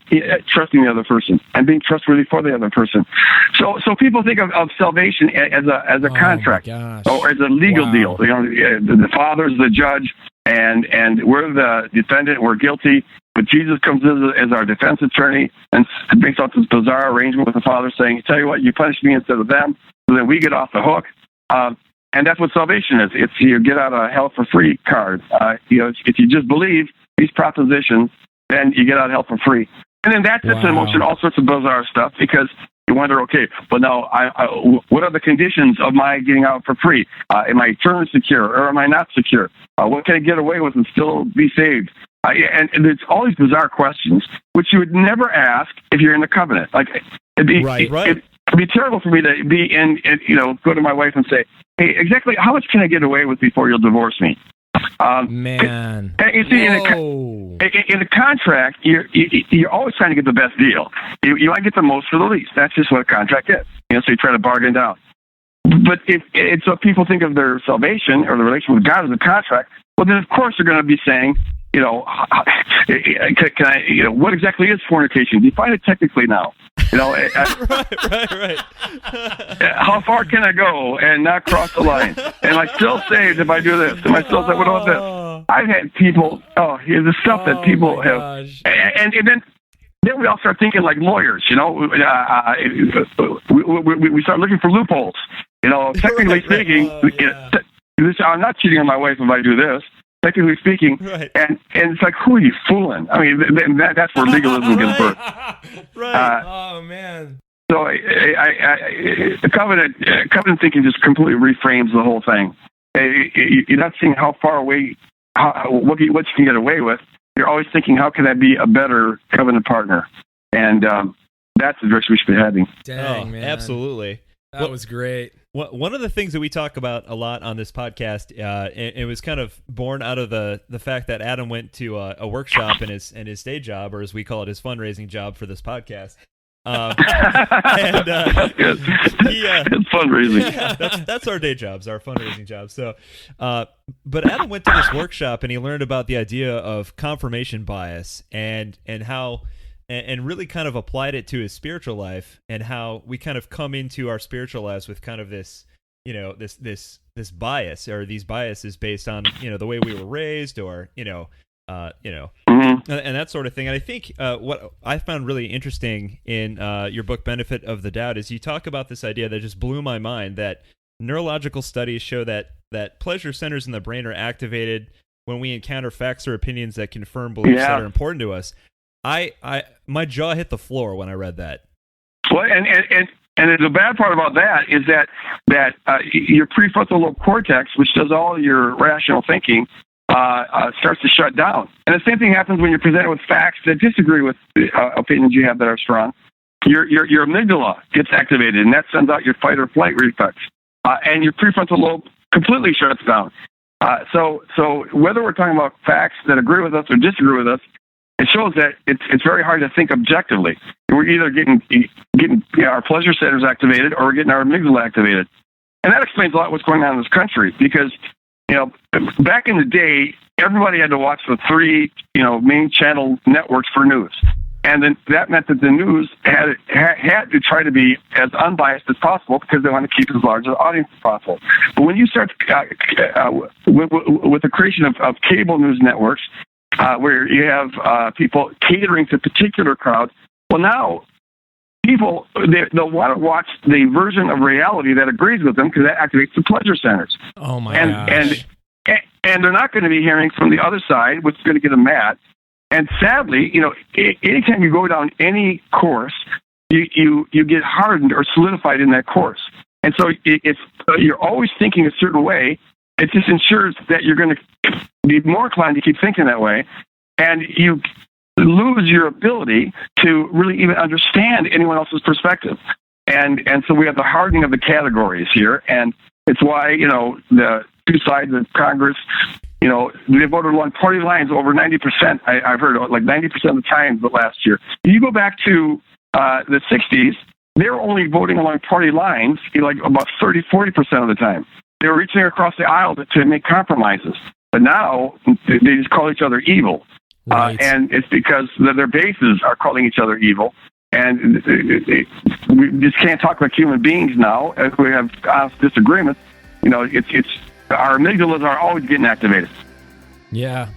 trusting the other person and being trustworthy for the other person. So people think of salvation as a contract or as a legal deal. The Father's the judge, and we're the defendant. We're guilty, but Jesus comes in as our defense attorney and makes out this bizarre arrangement with the Father, saying, "Tell you what, you punish me instead of them, so that we get off the hook." And that's what salvation is. It's your get out of hell for free card. If you just believe these propositions, then you get out of hell for free. And then that sets in motion all sorts of bizarre stuff, because you wonder, okay, well, now, what are the conditions of my getting out for free? Am I eternally secure, or am I not secure? What can I get away with and still be saved? And there's all these bizarre questions, which you would never ask if you're in the covenant. It'd be terrible for me to be in, go to my wife and say, "Hey, exactly how much can I get away with before you'll divorce me?" Man, you see, in a contract, you're always trying to get the best deal. You want to get the most for the least. That's just what a contract is. So you try to bargain down. But if people think of their salvation or the relation with God as a contract, well, then of course they're going to be saying, can I? What exactly is fornication? Define it technically now. Right. How far can I go and not cross the line? Am I still saved if I do this? Am I still saved? What about this? I've had people. Here's the stuff that people have, and then we all start thinking like lawyers. We start looking for loopholes. Technically speaking, I'm not cheating on my wife if I do this. Technically speaking, right. And it's like, who are you fooling? I mean, that's where legalism gives birth. Right. Oh man. So covenant thinking just completely reframes the whole thing. You're not seeing how far away, what you can get away with. You're always thinking, how can I be a better covenant partner? And that's the direction we should be heading. Dang, man. Absolutely. That was great. One of the things that we talk about a lot on this podcast, it was kind of born out of the fact that Adam went to a workshop in his day job, or as we call it, his fundraising job for this podcast. It's fundraising. Yeah, that's our day jobs, our fundraising jobs. So, but Adam went to this workshop and he learned about the idea of confirmation bias and how. And really kind of applied it to his spiritual life, and how we kind of come into our spiritual lives with kind of this, this bias, or these biases based on, the way we were raised, or, and that sort of thing. And I think what I found really interesting in your book, Benefit of the Doubt, is you talk about this idea that just blew my mind, that neurological studies show that pleasure centers in the brain are activated when we encounter facts or opinions that confirm beliefs that are important to us. My jaw hit the floor when I read that. Well, and the bad part about that is that your prefrontal lobe cortex, which does all your rational thinking, starts to shut down. And the same thing happens when you're presented with facts that disagree with opinions you have that are strong. Your amygdala gets activated, and that sends out your fight or flight reflex, and your prefrontal lobe completely shuts down. So whether we're talking about facts that agree with us or disagree with us, it shows that it's very hard to think objectively. We're either getting our pleasure centers activated, or we're getting our amygdala activated. And that explains a lot what's going on in this country, because, back in the day, everybody had to watch the three, main channel networks for news. And then that meant that the news had to try to be as unbiased as possible, because they want to keep as large an audience as possible. But when you start with the creation of cable news networks, where you have people catering to particular crowds. Well, now people, they'll want to watch the version of reality that agrees with them because that activates the pleasure centers. Oh, my gosh. And they're not going to be hearing from the other side, which is going to get them mad. And sadly, anytime you go down any course, you get hardened or solidified in that course. And so if you're always thinking a certain way, it just ensures that you're going to be more inclined to keep thinking that way. And you lose your ability to really even understand anyone else's perspective. And so we have the hardening of the categories here. And it's why, the two sides of Congress, they voted along party lines over 90%. I've heard like 90% of the time the last year. You go back to the 60s, they were only voting along party lines like about 30, 40% of the time. They were reaching across the aisle to make compromises. But now they just call each other evil. Right. And it's because their bases are calling each other evil. And we just can't talk like human beings now. If we have honest disagreements, it's our amygdalas are always getting activated. Yeah.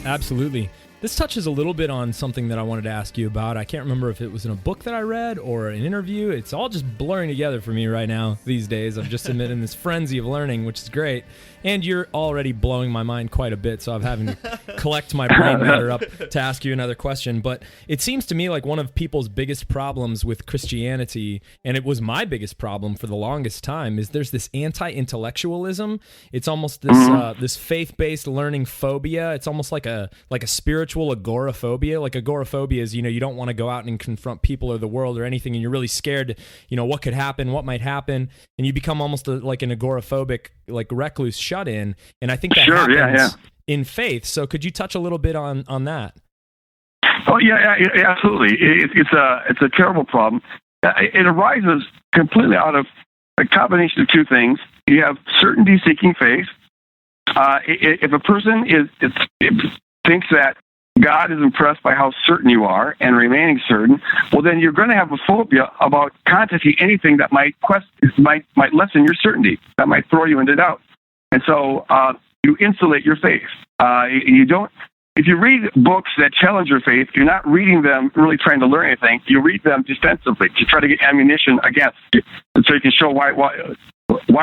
Absolutely. This touches a little bit on something that I wanted to ask you about. I can't remember if it was in a book that I read or an interview. It's all just blurring together for me right now these days. I've just been in this frenzy of learning, which is great. And you're already blowing my mind quite a bit, so I'm having to collect my brain matter up to ask you another question. But it seems to me like one of people's biggest problems with Christianity, and it was my biggest problem for the longest time, is there's this anti-intellectualism. It's almost this this faith-based learning phobia. It's almost like a spiritual agoraphobia. Like agoraphobia is, you don't want to go out and confront people or the world or anything, and you're really scared, what could happen, what might happen, and you become almost like an agoraphobic, like recluse shut-in. And I think that happens in faith. So could you touch a little bit on that? Oh yeah, absolutely. It's a terrible problem. It arises completely out of a combination of two things. You have certainty-seeking faith. If a person thinks that God is impressed by how certain you are and remaining certain, well, then you're going to have a phobia about contesting anything that might lessen your certainty, that might throw you into doubt. And so you insulate your faith. If you read books that challenge your faith, you're not reading them really trying to learn anything. You read them defensively to try to get ammunition against it, so you can show why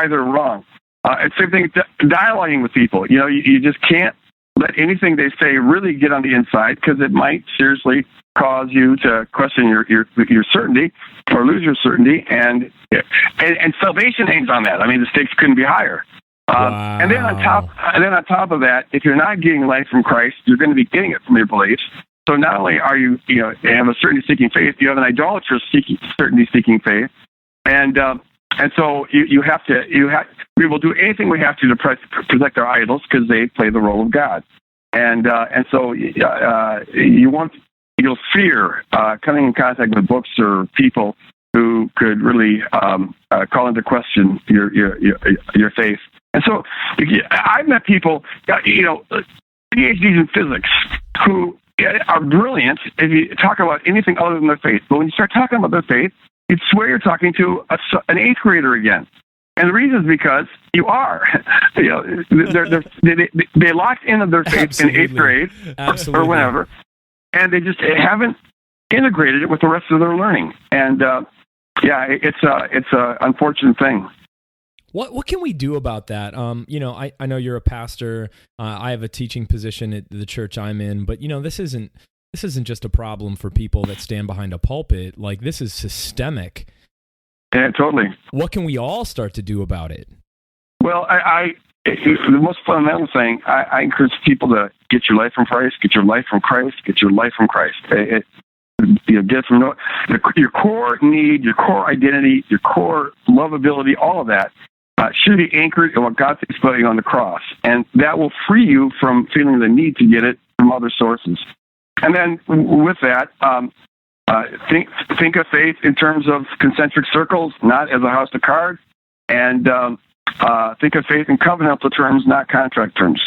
they're wrong. It's the same thing dialoguing with people. You just can't let anything they say really get on the inside, because it might seriously cause you to question your certainty or lose your certainty, and salvation hangs on that. I mean, the stakes couldn't be higher. Wow. And then on top of that, if you're not getting life from Christ, you're going to be getting it from your beliefs. So not only are you have a certainty-seeking faith, you have an idolatrous certainty-seeking faith, and so we will do anything we have to protect our idols, because they play the role of God, and so you'll fear coming in contact with books or people who could really call into question your faith. And so I've met people, PhDs in physics, who are brilliant if you talk about anything other than their faith. But when you start talking about their faith, you'd swear you're talking to an eighth grader again. And the reason is because you are. They locked into their faith in eighth grade or whenever, and they just haven't integrated it with the rest of their learning. And it's a unfortunate thing. What can we do about that? I know you're a pastor. I have a teaching position at the church I'm in, but this isn't just a problem for people that stand behind a pulpit. Like, this is systemic. Yeah, totally. What can we all start to do about it? Well, the most fundamental thing, I encourage people to get your life from Christ, get your life from Christ, get your life from Christ. Get from your core need, your core identity, your core lovability, all of that should be anchored in what God thinks about you on the cross. And that will free you from feeling the need to get it from other sources. And then with that, think of faith in terms of concentric circles, not as a house of cards. And think of faith in covenantal terms, not contract terms.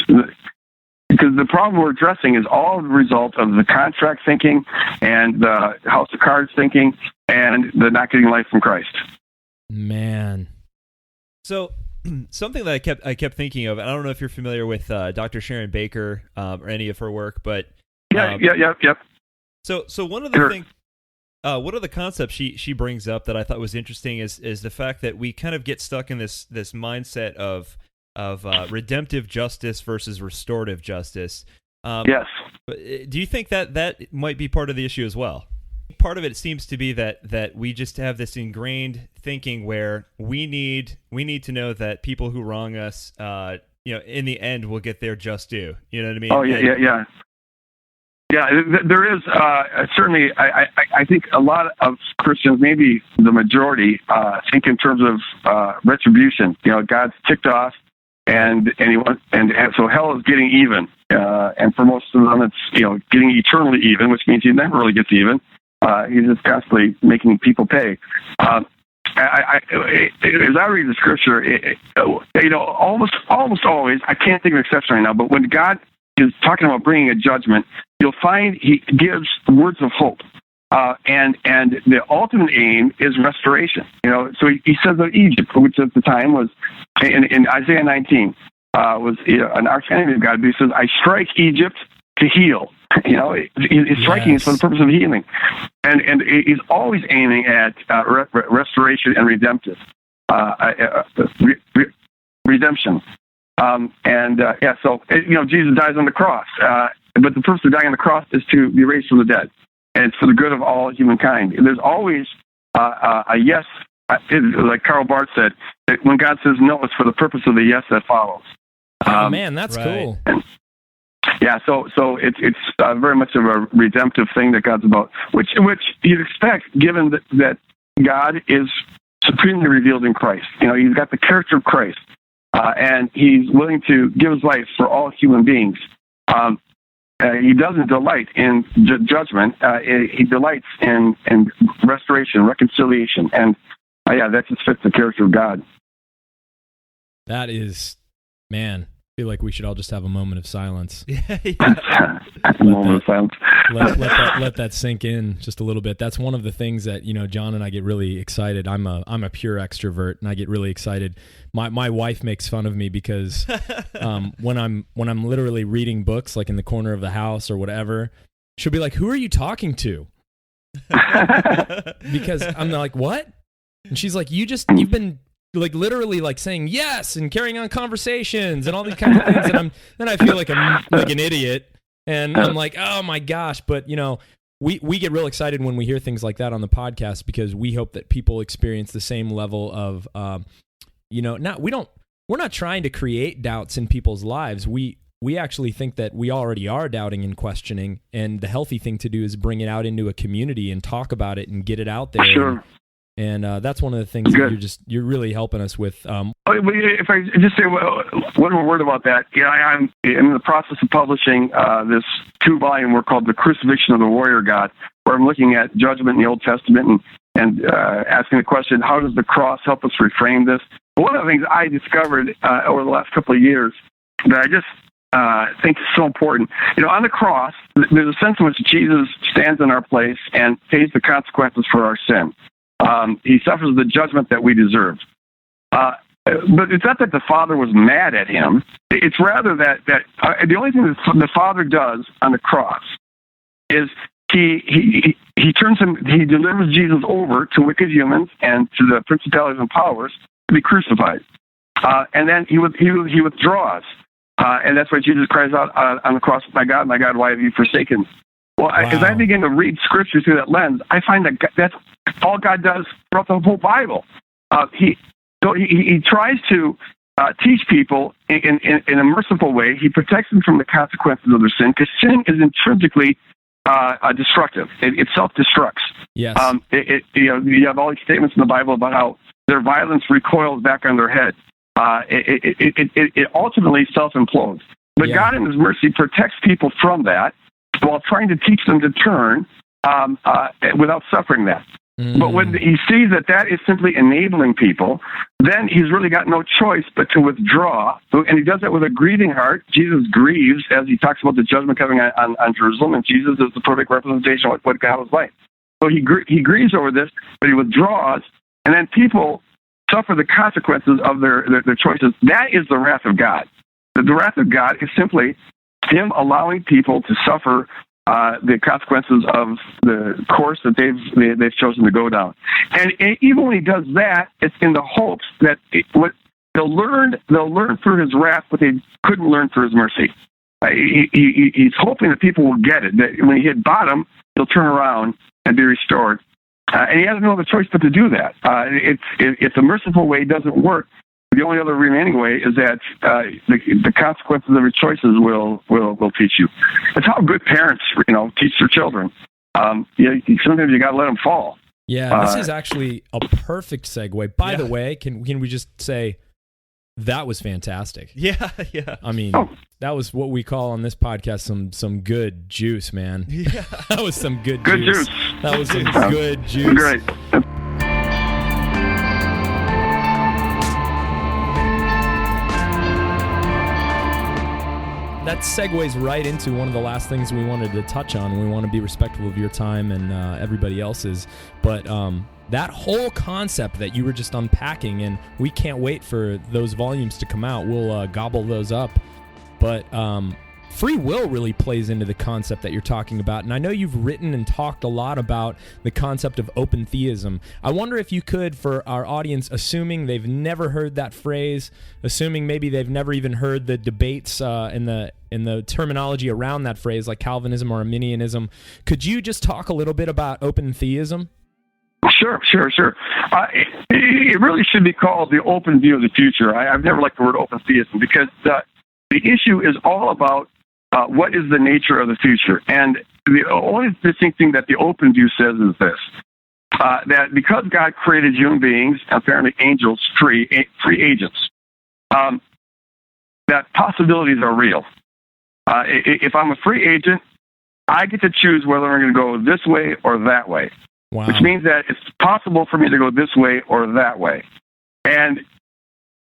because the problem we're addressing is all the result of the contract thinking and the house of cards thinking and the not getting life from Christ. Man. So something that I kept thinking of, and I don't know if you're familiar with Dr. Sharon Baker or any of her work, but Yep. So one of the things, one of the concepts she brings up that I thought was interesting is the fact that we kind of get stuck in this mindset of redemptive justice versus restorative justice. Yes. Do you think that might be part of the issue as well? Part of it seems to be that we just have this ingrained thinking where we need to know that people who wrong us, in the end will get their just due. You know what I mean? Oh yeah. Yeah, there is certainly. I think a lot of Christians, maybe the majority, think in terms of retribution. God's ticked off, and so hell is getting even. And for most of them, it's getting eternally even, which means he never really gets even. He's just constantly making people pay. As I read the scripture, almost always, I can't think of an exception right now, but when God is talking about bringing a judgment, you'll find he gives words of hope. And the ultimate aim is restoration. So he says that Egypt, which at the time was, in Isaiah 19, was an arch enemy of God, but he says, I strike Egypt to heal. He's striking us for the purpose of healing. And he's always aiming at restoration and redemption. So Jesus dies on the cross. But the purpose of dying on the cross is to be raised from the dead. And it's for the good of all humankind. There's always a yes, like Karl Barth said, that when God says no, it's for the purpose of the yes that follows. Man, that's cool. Yeah, so it's very much of a redemptive thing that God's about, which you'd expect, given that God is supremely revealed in Christ. He's got the character of Christ, and he's willing to give his life for all human beings. He doesn't delight in judgment. He delights in restoration, reconciliation, and that just fits the character of God. That is, man. I feel like we should all just have a moment of silence. Moment of silence. Let that sink in just a little bit. That's one of the things that John and I get really excited. I'm a pure extrovert, and I get really excited. My wife makes fun of me because when I'm literally reading books, like in the corner of the house or whatever, she'll be like, "Who are you talking to?" Because I'm like, "What?" And she's like, "You've been." Like literally like saying yes and carrying on conversations and all these kinds of things, and then I feel like I'm like an idiot, and I'm like, oh my gosh. But we get real excited when we hear things like that on the podcast, because we hope that people experience the same level of we're not trying to create doubts in people's lives. We actually think that we already are doubting and questioning, and the healthy thing to do is bring it out into a community and talk about it and get it out there. Sure. And that's one of the things that you're really helping us with. If I just say one more word about that, I'm in the process of publishing this 2-volume work called The Crucifixion of the Warrior God, where I'm looking at judgment in the Old Testament and asking the question, how does the cross help us reframe this? But one of the things I discovered over the last couple of years that I just think is so important, on the cross, there's a sense in which Jesus stands in our place and pays the consequences for our sin. He suffers the judgment that we deserve. But it's not that the Father was mad at him. It's rather that the only thing that the Father does on the cross is he delivers Jesus over to wicked humans and to the principalities and powers to be crucified. And then he withdraws. And that's why Jesus cries out on the cross, my God, why have you forsaken me? Well, wow. As I begin to read Scripture through that lens, I find that that's all God does throughout the whole Bible. He tries to teach people in a merciful way. He protects them from the consequences of their sin, because sin is intrinsically destructive. It self-destructs. Yes. You have all these statements in the Bible about how their violence recoils back on their head. It ultimately self-implodes. But God in His mercy protects people from that, while trying to teach them to turn without suffering that. But when he sees that is simply enabling people, then he's really got no choice but to withdraw. And he does that with a grieving heart. Jesus grieves as he talks about the judgment coming on Jerusalem, and Jesus is the perfect representation of what God was like. So he grieves over this, but he withdraws, and then people suffer the consequences of their choices. That is the wrath of God. The wrath of God is simply him allowing people to suffer the consequences of the course that they've chosen to go down. And even when he does that, it's in the hopes that they'll learn through his wrath what they couldn't learn through his mercy. He's hoping that people will get it, that when he hit bottom, he'll turn around and be restored. And he has no other choice but to do that. It's a merciful way. It doesn't work. The only other remaining way is that the consequences of your choices will teach you. It's how good parents, teach their children. Sometimes you got to let them fall. Yeah, this is actually a perfect segue. By the way, can we just say that was fantastic? Yeah. I mean, that was what we call on this podcast some good juice, man. Yeah, that was some good juice. That was some good juice. Great. That segues right into one of the last things we wanted to touch on. We want to be respectful of your time and everybody else's. But that whole concept that you were just unpacking, and we can't wait for those volumes to come out. We'll gobble those up. But free will really plays into the concept that you're talking about. And I know you've written and talked a lot about the concept of open theism. I wonder if you could, for our audience, assuming they've never heard that phrase, assuming maybe they've never even heard the debates in the terminology around that phrase, like Calvinism or Arminianism, could you just talk a little bit about open theism? Sure. It really should be called the open view of the future. I've never liked the word open theism because the issue is all about what is the nature of the future. And the only distinct thing that the open view says is this, that because God created human beings, apparently angels, free agents, that possibilities are real. If I'm a free agent, I get to choose whether I'm going to go this way or that way. Wow. Which means that it's possible for me to go this way or that way. And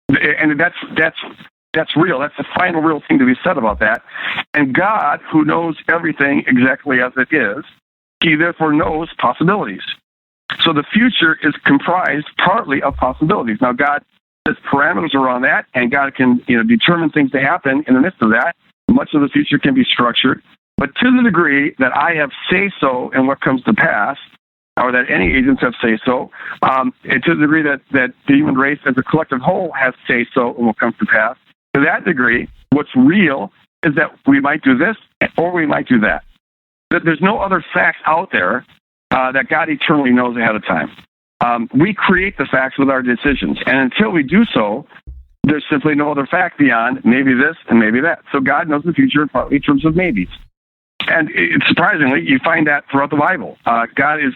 that's real. That's the final real thing to be said about that. And God, who knows everything exactly as it is, he therefore knows possibilities. So the future is comprised partly of possibilities. Now, God sets parameters around that, and God can determine things to happen in the midst of that. Much of the future can be structured. But to the degree that I have say-so in what comes to pass, or that any agents have say-so, and to the degree that the human race as a collective whole has say-so in what comes to pass, to that degree, what's real is that we might do this or we might do that. There's no other facts out there that God eternally knows ahead of time. We create the facts with our decisions, and until we do so, there's simply no other fact beyond maybe this and maybe that. So God knows the future partly in terms of maybes. And surprisingly, you find that throughout the Bible. God is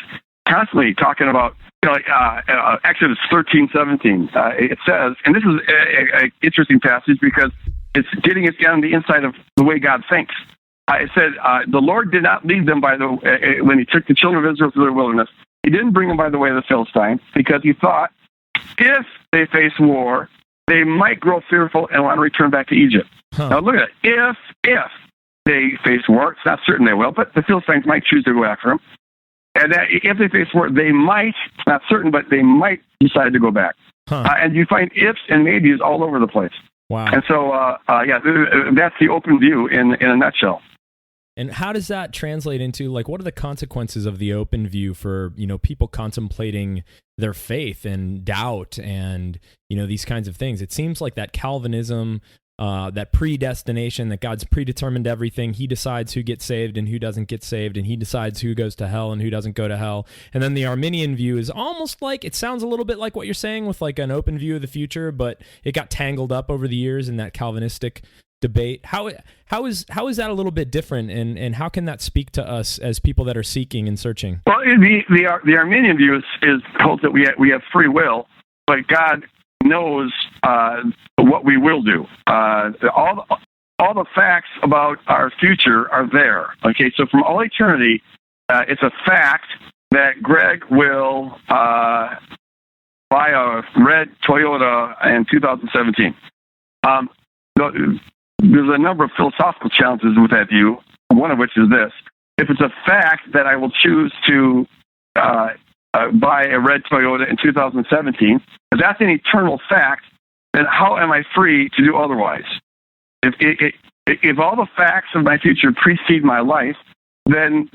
constantly talking about, Exodus 13:17. It says, and this is an interesting passage because it's getting us on the inside of the way God thinks. It said, the Lord did not lead them when he took the children of Israel through the wilderness. He didn't bring them by the way of the Philistines because he thought if they face war, they might grow fearful and want to return back to Egypt. Huh. Now look at it. If they face war, it's not certain they will, but the Philistines might choose to go after them. And that if they face war, they might, it's not certain, but they might decide to go back. Huh. And you find ifs and maybes all over the place. Wow. And so, that's the open view in a nutshell. And how does that translate into, what are the consequences of the open view for, people contemplating their faith and doubt and, these kinds of things? It seems like that Calvinism, that predestination, that God's predetermined everything. He decides who gets saved and who doesn't get saved, and he decides who goes to hell and who doesn't go to hell. And then the Arminian view is almost like, it sounds a little bit like what you're saying with an open view of the future, but it got tangled up over the years in that Calvinistic debate. How is that a little bit different, and how can that speak to us as people that are seeking and searching? Well, the Arminian view holds that we have free will, but God knows what we will do. All the facts about our future are there. Okay, so from all eternity, it's a fact that Greg will buy a red Toyota in 2017. There's a number of philosophical challenges with that view, one of which is this. If it's a fact that I will choose to buy a red Toyota in 2017, if that's an eternal fact, then how am I free to do otherwise? If all the facts of my future precede my life, then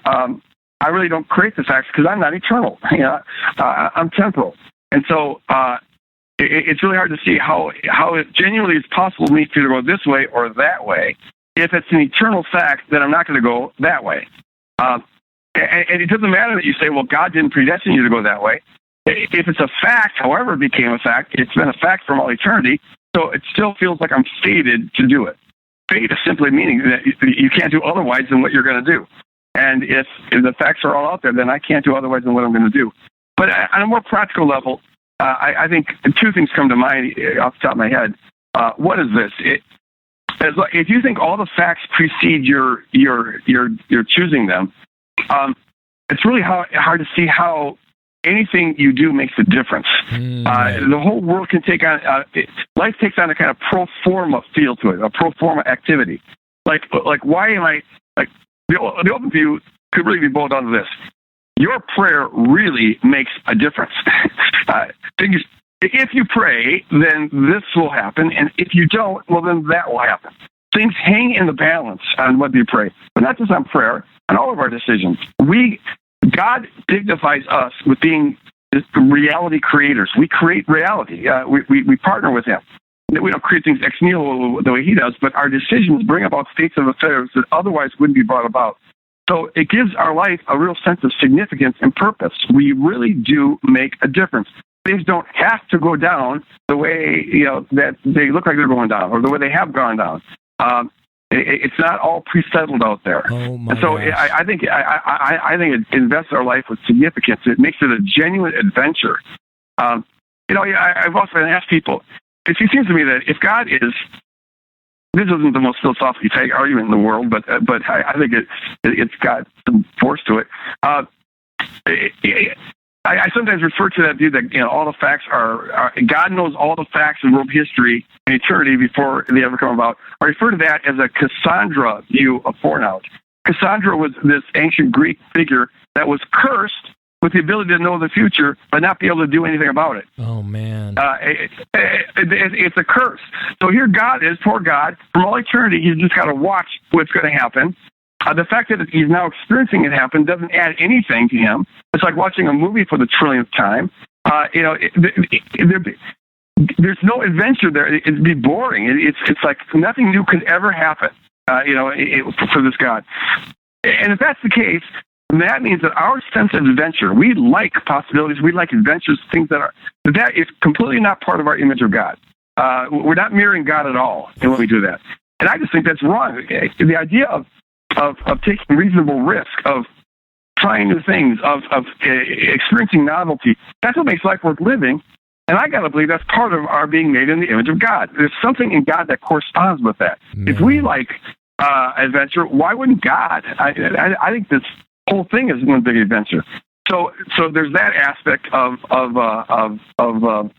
I really don't create the facts because I'm not eternal. I'm temporal. And so it's really hard to see how it genuinely is possible for me to go this way or that way. If it's an eternal fact, then I'm not going to go that way. And it doesn't matter that you say, well, God didn't predestine you to go that way. If it's a fact, however it became a fact, it's been a fact from all eternity, so it still feels like I'm fated to do it. Fate is simply meaning that you can't do otherwise than what you're going to do. And if the facts are all out there, then I can't do otherwise than what I'm going to do. But on a more practical level, I think two things come to mind off the top of my head. One is this. If you think all the facts precede your choosing them, it's really hard to see how anything you do makes a difference. The whole world can take on, life takes on a kind of pro forma feel to it, a pro forma activity. Like why am I, like, the open view could really be boiled down to this. Your prayer really makes a difference. If you pray, then this will happen, and if you don't, well, then that will happen. Things hang in the balance on whether you pray, but not just on prayer, on all of our decisions. God dignifies us with being reality creators. We create reality. We partner with Him. We don't create things ex nihilo the way He does, but our decisions bring about states of affairs that otherwise wouldn't be brought about. So it gives our life a real sense of significance and purpose. We really do make a difference. Things don't have to go down the way that they look like they're going down, or the way they have gone down. It's not all pre-settled out there. Oh my and so gosh. I think it invests our life with significance. It makes it a genuine adventure. I've often asked people. It seems to me that if God is, this isn't the most philosophically tight argument in the world, but I think it's got some force to it. I sometimes refer to that view that all the facts are God knows all the facts of world history and eternity before they ever come about. I refer to that as a Cassandra view of foreknowledge. Cassandra was this ancient Greek figure that was cursed with the ability to know the future, but not be able to do anything about it. Oh, man. It's a curse. So here God is, poor God. From all eternity, He's just got to watch what's going to happen. The fact that He's now experiencing it happen doesn't add anything to Him. It's like watching a movie for the trillionth time. There's no adventure there. It'd be boring. It's like nothing new can ever happen, for this God. And if that's the case, that means that our sense of adventure, we like possibilities, we like adventures, things that is completely not part of our image of God. We're not mirroring God at all when we do that. And I just think that's wrong. The idea of taking reasonable risk, of trying new things, of experiencing novelty, that's what makes life worth living. And I got to believe that's part of our being made in the image of God. There's something in God that corresponds with that. Man. If we like adventure, why wouldn't God? I think this whole thing is one big adventure. So there's that aspect of the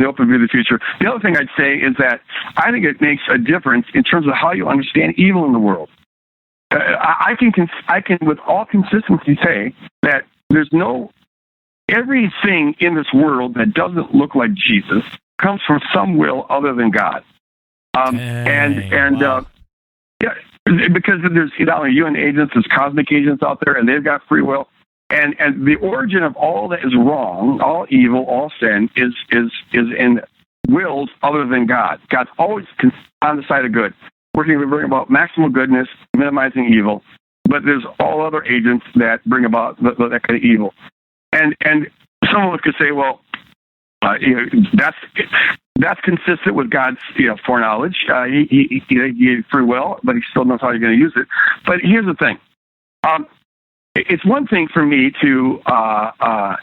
open view of the future. The other thing I'd say is that I think it makes a difference in terms of how you understand evil in the world. I can with all consistency say that there's everything in this world that doesn't look like Jesus comes from some will other than God. Wow. Because there's UN agents, there's cosmic agents out there, and they've got free will. And the origin of all that is wrong, all evil, all sin, is in wills other than God. God's always on the side of good, working to bring about maximal goodness, minimizing evil. But there's all other agents that bring about that kind of evil. And someone could say, well, that's consistent with God's foreknowledge. He gave free will, but He still knows how you're going to use it. But here's the thing: it's one thing for me to have a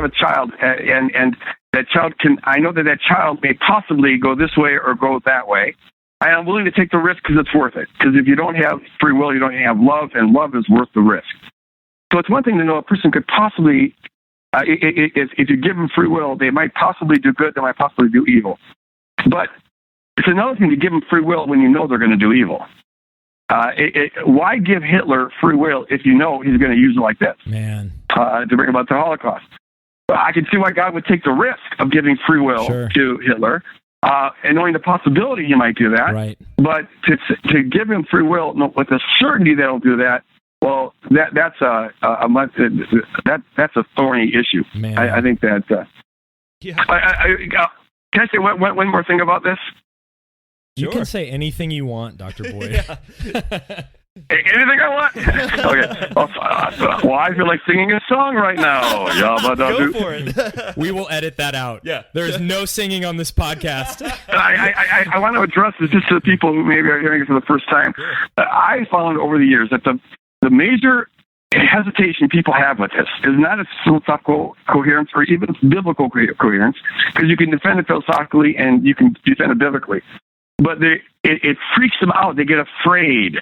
child, and that child can. I know that child may possibly go this way or go that way. I'm willing to take the risk because it's worth it. Because if you don't have free will, you don't have love, and love is worth the risk. So it's one thing to know a person could possibly, if you give them free will, they might possibly do good, they might possibly do evil. But it's another thing to give them free will when you know they're going to do evil. Why give Hitler free will if you know he's going to use it like this? Man. To bring about the Holocaust. But I can see why God would take the risk of giving free will to Hitler, and knowing the possibility he might do that. Right. But to give him free will with the certainty that he'll do that, well, that's a thorny issue. Man. I think that. Can I say one more thing about this? You can say anything you want, Dr. Boyd. Anything I want? Okay. Well, I feel like singing a song right now. Go for it. We will edit that out. Yeah. There is no singing on this podcast. I want to address this just to the people who maybe are hearing it for the first time. I found over the years that the major hesitation people have with this is not its philosophical coherence or even its biblical coherence, because you can defend it philosophically and you can defend it biblically. But it freaks them out. They get afraid.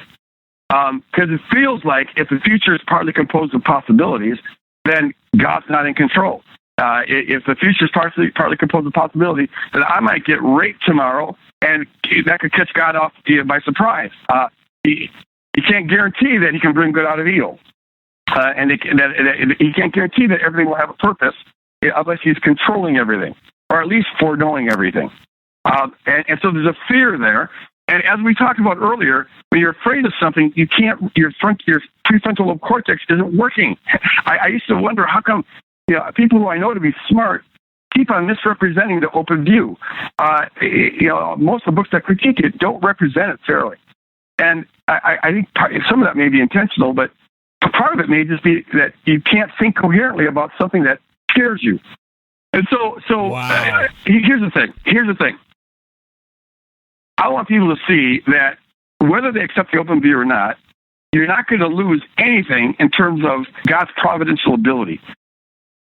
Because it feels like if the future is partly composed of possibilities, then God's not in control. If the future is partly composed of possibilities, then I might get raped tomorrow, and that could catch God off by surprise. He can't guarantee that he can bring good out of evil. And he can't guarantee that everything will have a purpose unless he's controlling everything, or at least foreknowing everything. And so there's a fear there. And as we talked about earlier, when you're afraid of something, you can't. Your prefrontal lobe cortex isn't working. I used to wonder how come people who I know to be smart keep on misrepresenting the open view. Most of the books that critique it don't represent it fairly, and I think some of that may be intentional, but part of it may just be that you can't think coherently about something that scares you. And so wow. Here's the thing. I want people to see that whether they accept the open view or not, you're not going to lose anything in terms of God's providential ability.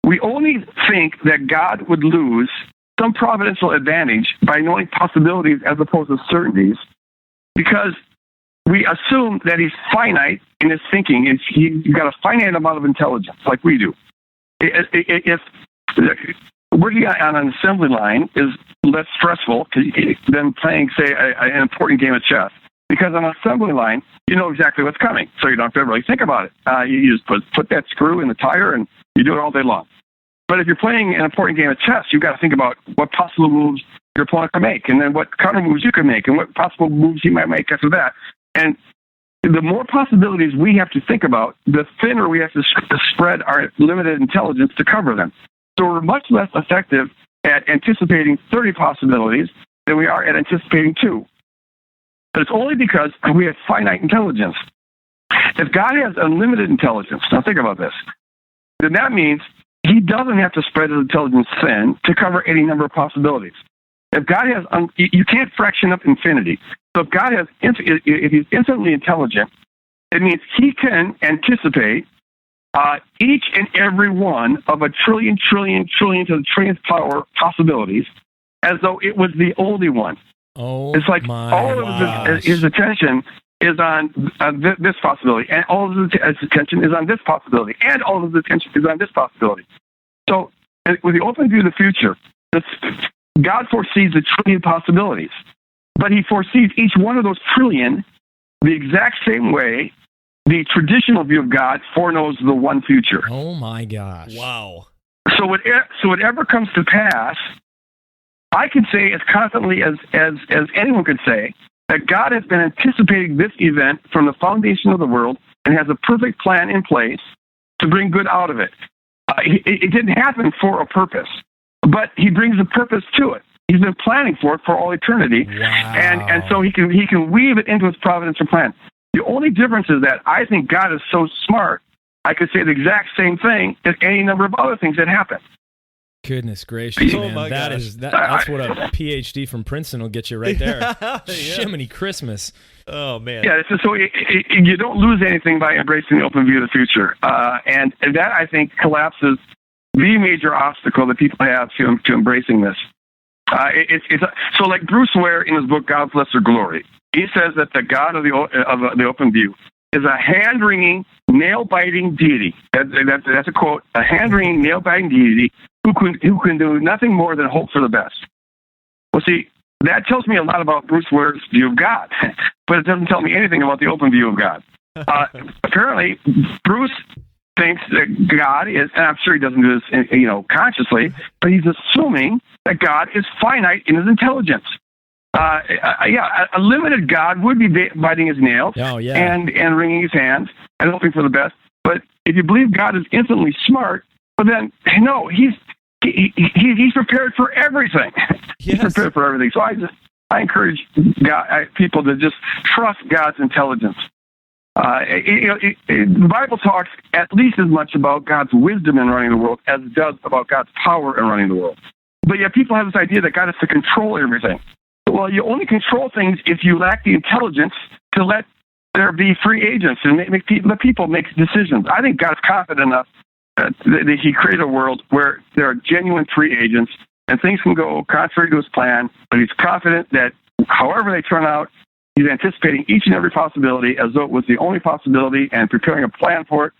We only think that God would lose some providential advantage by knowing possibilities as opposed to certainties, because we assume that he's finite in his thinking. He's got a finite amount of intelligence, like we do. If working on an assembly line is less stressful than playing, say, an important game of chess. Because on an assembly line, you know exactly what's coming, so you don't have to really think about it. You just put that screw in the tire, and you do it all day long. But if you're playing an important game of chess, you've got to think about what possible moves your opponent can make, and then what counter moves you can make, and what possible moves he might make after that. And the more possibilities we have to think about, the thinner we have to spread our limited intelligence to cover them. So we're much less effective at anticipating 30 possibilities than we are at anticipating 2. But it's only because we have finite intelligence. If God has unlimited intelligence, now think about this, then that means he doesn't have to spread his intelligence thin to cover any number of possibilities. If God has, you can't fraction up infinity. So if God has, if he's infinitely intelligent, it means he can anticipate each and every one of a trillion to the trillionth power possibilities, as though it was the only one. Oh, it's like all of his attention is on this possibility, and all of his attention is on this possibility, and all of his attention is on this possibility. So, with the open view of the future, God foresees a trillion possibilities, but he foresees each one of those trillion the exact same way the traditional view of God foreknows the one future. Oh my gosh! Wow. So whatever comes to pass, I can say as confidently as anyone could say that God has been anticipating this event from the foundation of the world and has a perfect plan in place to bring good out of it. It didn't happen for a purpose, but he brings a purpose to it. He's been planning for it for all eternity, wow. and so he can weave it into his providential plan. The only difference is that I think God is so smart, I could say the exact same thing as any number of other things that happen. Goodness gracious, oh man. my That's what a PhD from Princeton will get you right there. Yeah. Jiminy Christmas. Oh, man. Yeah, so you don't lose anything by embracing the open view of the future. And that, I think, collapses the major obstacle that people have to embracing this. So like Bruce Ware in his book God's Lesser Glory, he says that the God of the open view is a hand-wringing, nail-biting deity. That's a quote. A hand-wringing, nail-biting deity who can do nothing more than hope for the best. Well, see, that tells me a lot about Bruce Ware's view of God, but it doesn't tell me anything about the open view of God. Apparently, Bruce thinks that God is, and I'm sure he doesn't do this, consciously, but he's assuming that God is finite in his intelligence. A limited God would be biting his nails and wringing his hands and hoping for the best. But if you believe God is infinitely smart, well then, no, he's prepared for everything. Yes. He's prepared for everything. So I encourage people to just trust God's intelligence. The Bible talks at least as much about God's wisdom in running the world as it does about God's power in running the world. But yet people have this idea that God has to control everything. Well, you only control things if you lack the intelligence to let there be free agents and let people make decisions. I think God's confident enough that he created a world where there are genuine free agents and things can go contrary to his plan, but he's confident that however they turn out, he's anticipating each and every possibility as though it was the only possibility and preparing a plan for it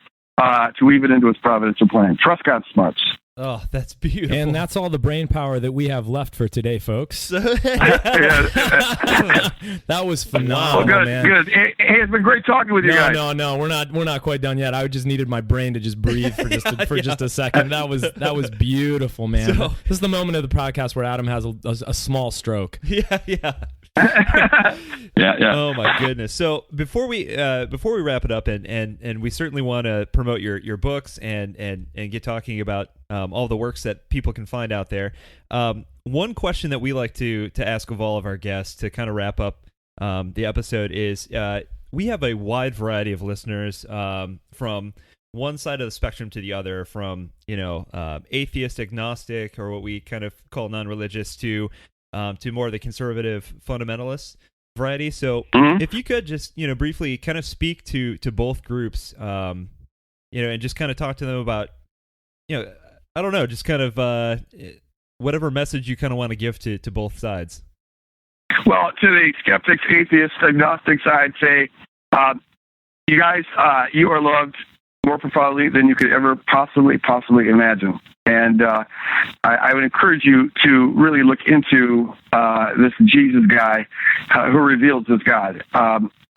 to weave it into his providential plan. Trust God's smarts. Oh, that's beautiful. And that's all the brain power that we have left for today, folks. That was phenomenal, well, man. Good. Hey, it's been great talking with you guys. No, we're not quite done yet. I just needed my brain to just breathe for just a second. That was beautiful, man. So, this is the moment of the podcast where Adam has a small stroke. Yeah. Yeah. Oh my goodness. So before we wrap it up, and we certainly want to promote your books and get talking about all the works that people can find out there. One question that we like to ask of all of our guests to kind of wrap up the episode is we have a wide variety of listeners from one side of the spectrum to the other, from atheist, agnostic, or what we kind of call non-religious, to more of the conservative fundamentalist variety. So if you could just, briefly kind of speak to both groups, and just kind of talk to them about, I don't know, just kind of whatever message you kind of want to give to both sides. Well, to the skeptics, atheists, agnostics, I'd say, you guys, you are loved more profoundly than you could ever possibly imagine. And I would encourage you to really look into this Jesus guy who reveals this God.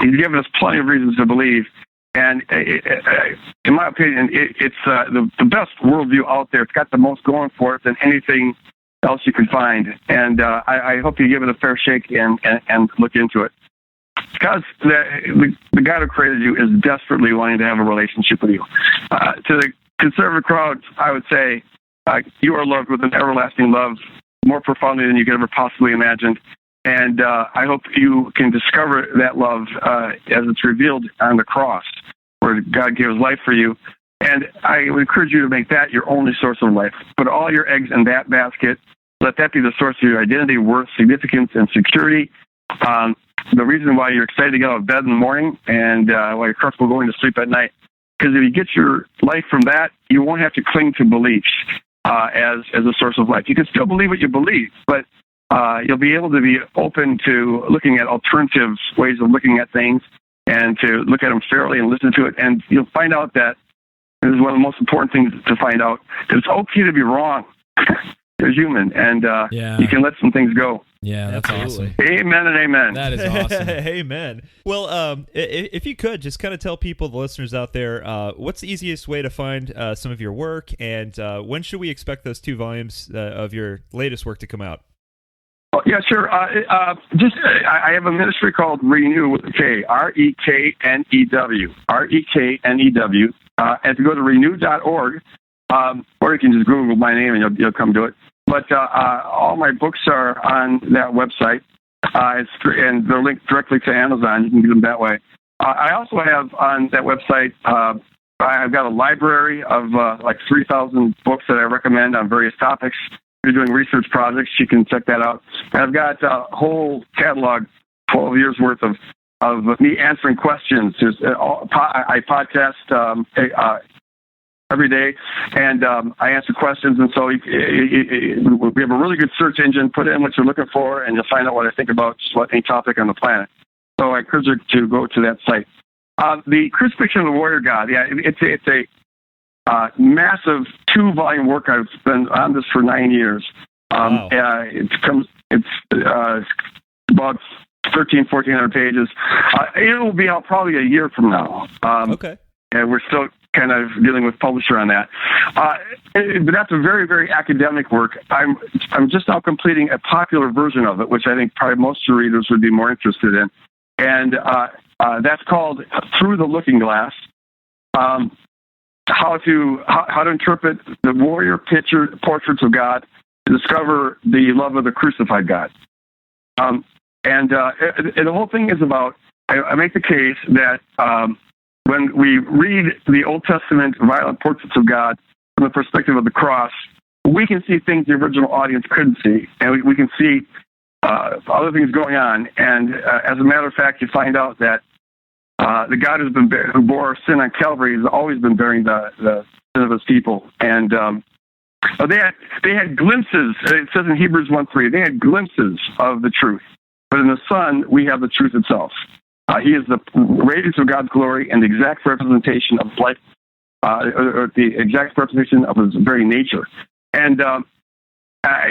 He's given us plenty of reasons to believe. And in my opinion, it's the best worldview out there. It's got the most going for it than anything else you can find. And I hope you give it a fair shake and look into it. Because the God who created you is desperately wanting to have a relationship with you. To the conservative crowd, I would say, you are loved with an everlasting love, more profoundly than you could ever possibly imagine. And I hope you can discover that love as it's revealed on the cross, where God gave his life for you. And I would encourage you to make that your only source of life. Put all your eggs in that basket. Let that be the source of your identity, worth, significance, and security. The reason why you're excited to get out of bed in the morning and why you're comfortable going to sleep at night. Because if you get your life from that, you won't have to cling to beliefs as a source of life. You can still believe what you believe, but you'll be able to be open to looking at alternative ways of looking at things and to look at them fairly and listen to it. And you'll find out that this is one of the most important things to find out, that it's okay to be wrong. You're human, and you can let some things go. Yeah, that's awesome. Amen and amen. That is awesome. Amen. Well, if you could just kind of tell people, the listeners out there, what's the easiest way to find some of your work, and when should we expect those 2 volumes of your latest work to come out? Oh, yeah, sure. I have a ministry called Renew with a K, REKNEW, REKNEW. And if you go to renew.org, or you can just Google my name and you'll come to it. But all my books are on that website, and they're linked directly to Amazon. You can get them that way. I also have on that website, I've got a library of like 3,000 books that I recommend on various topics. If you're doing research projects, you can check that out. And I've got a whole catalog, 12 years worth of me answering questions. I podcast every day, and I answer questions. And so we have a really good search engine. Put in what you're looking for, and you'll find out what I think about just about any topic on the planet. So I encourage you to go to that site. The Crucifixion of the Warrior God. Yeah, it's a massive 2-volume work. I've been on this for 9 years. Wow. It's about 1,400 pages. It will be out probably a year from now. Okay. And we're still kind of dealing with publisher on that. But that's a very, very academic work. I'm just now completing a popular version of it, which I think probably most of your readers would be more interested in. And that's called Through the Looking Glass. How to interpret the warrior portraits of God to discover the love of the crucified God. And the whole thing is about, I make the case that when we read the Old Testament violent portraits of God from the perspective of the cross, we can see things the original audience couldn't see, and we can see other things going on. And as a matter of fact, you find out that the God who bore our sin on Calvary has always been bearing the sin of his people. And they had glimpses. It says in Hebrews 1:3, they had glimpses of the truth. But in the Son, we have the truth itself. He is the radiance of God's glory and the exact representation of life, or the exact representation of his very nature. And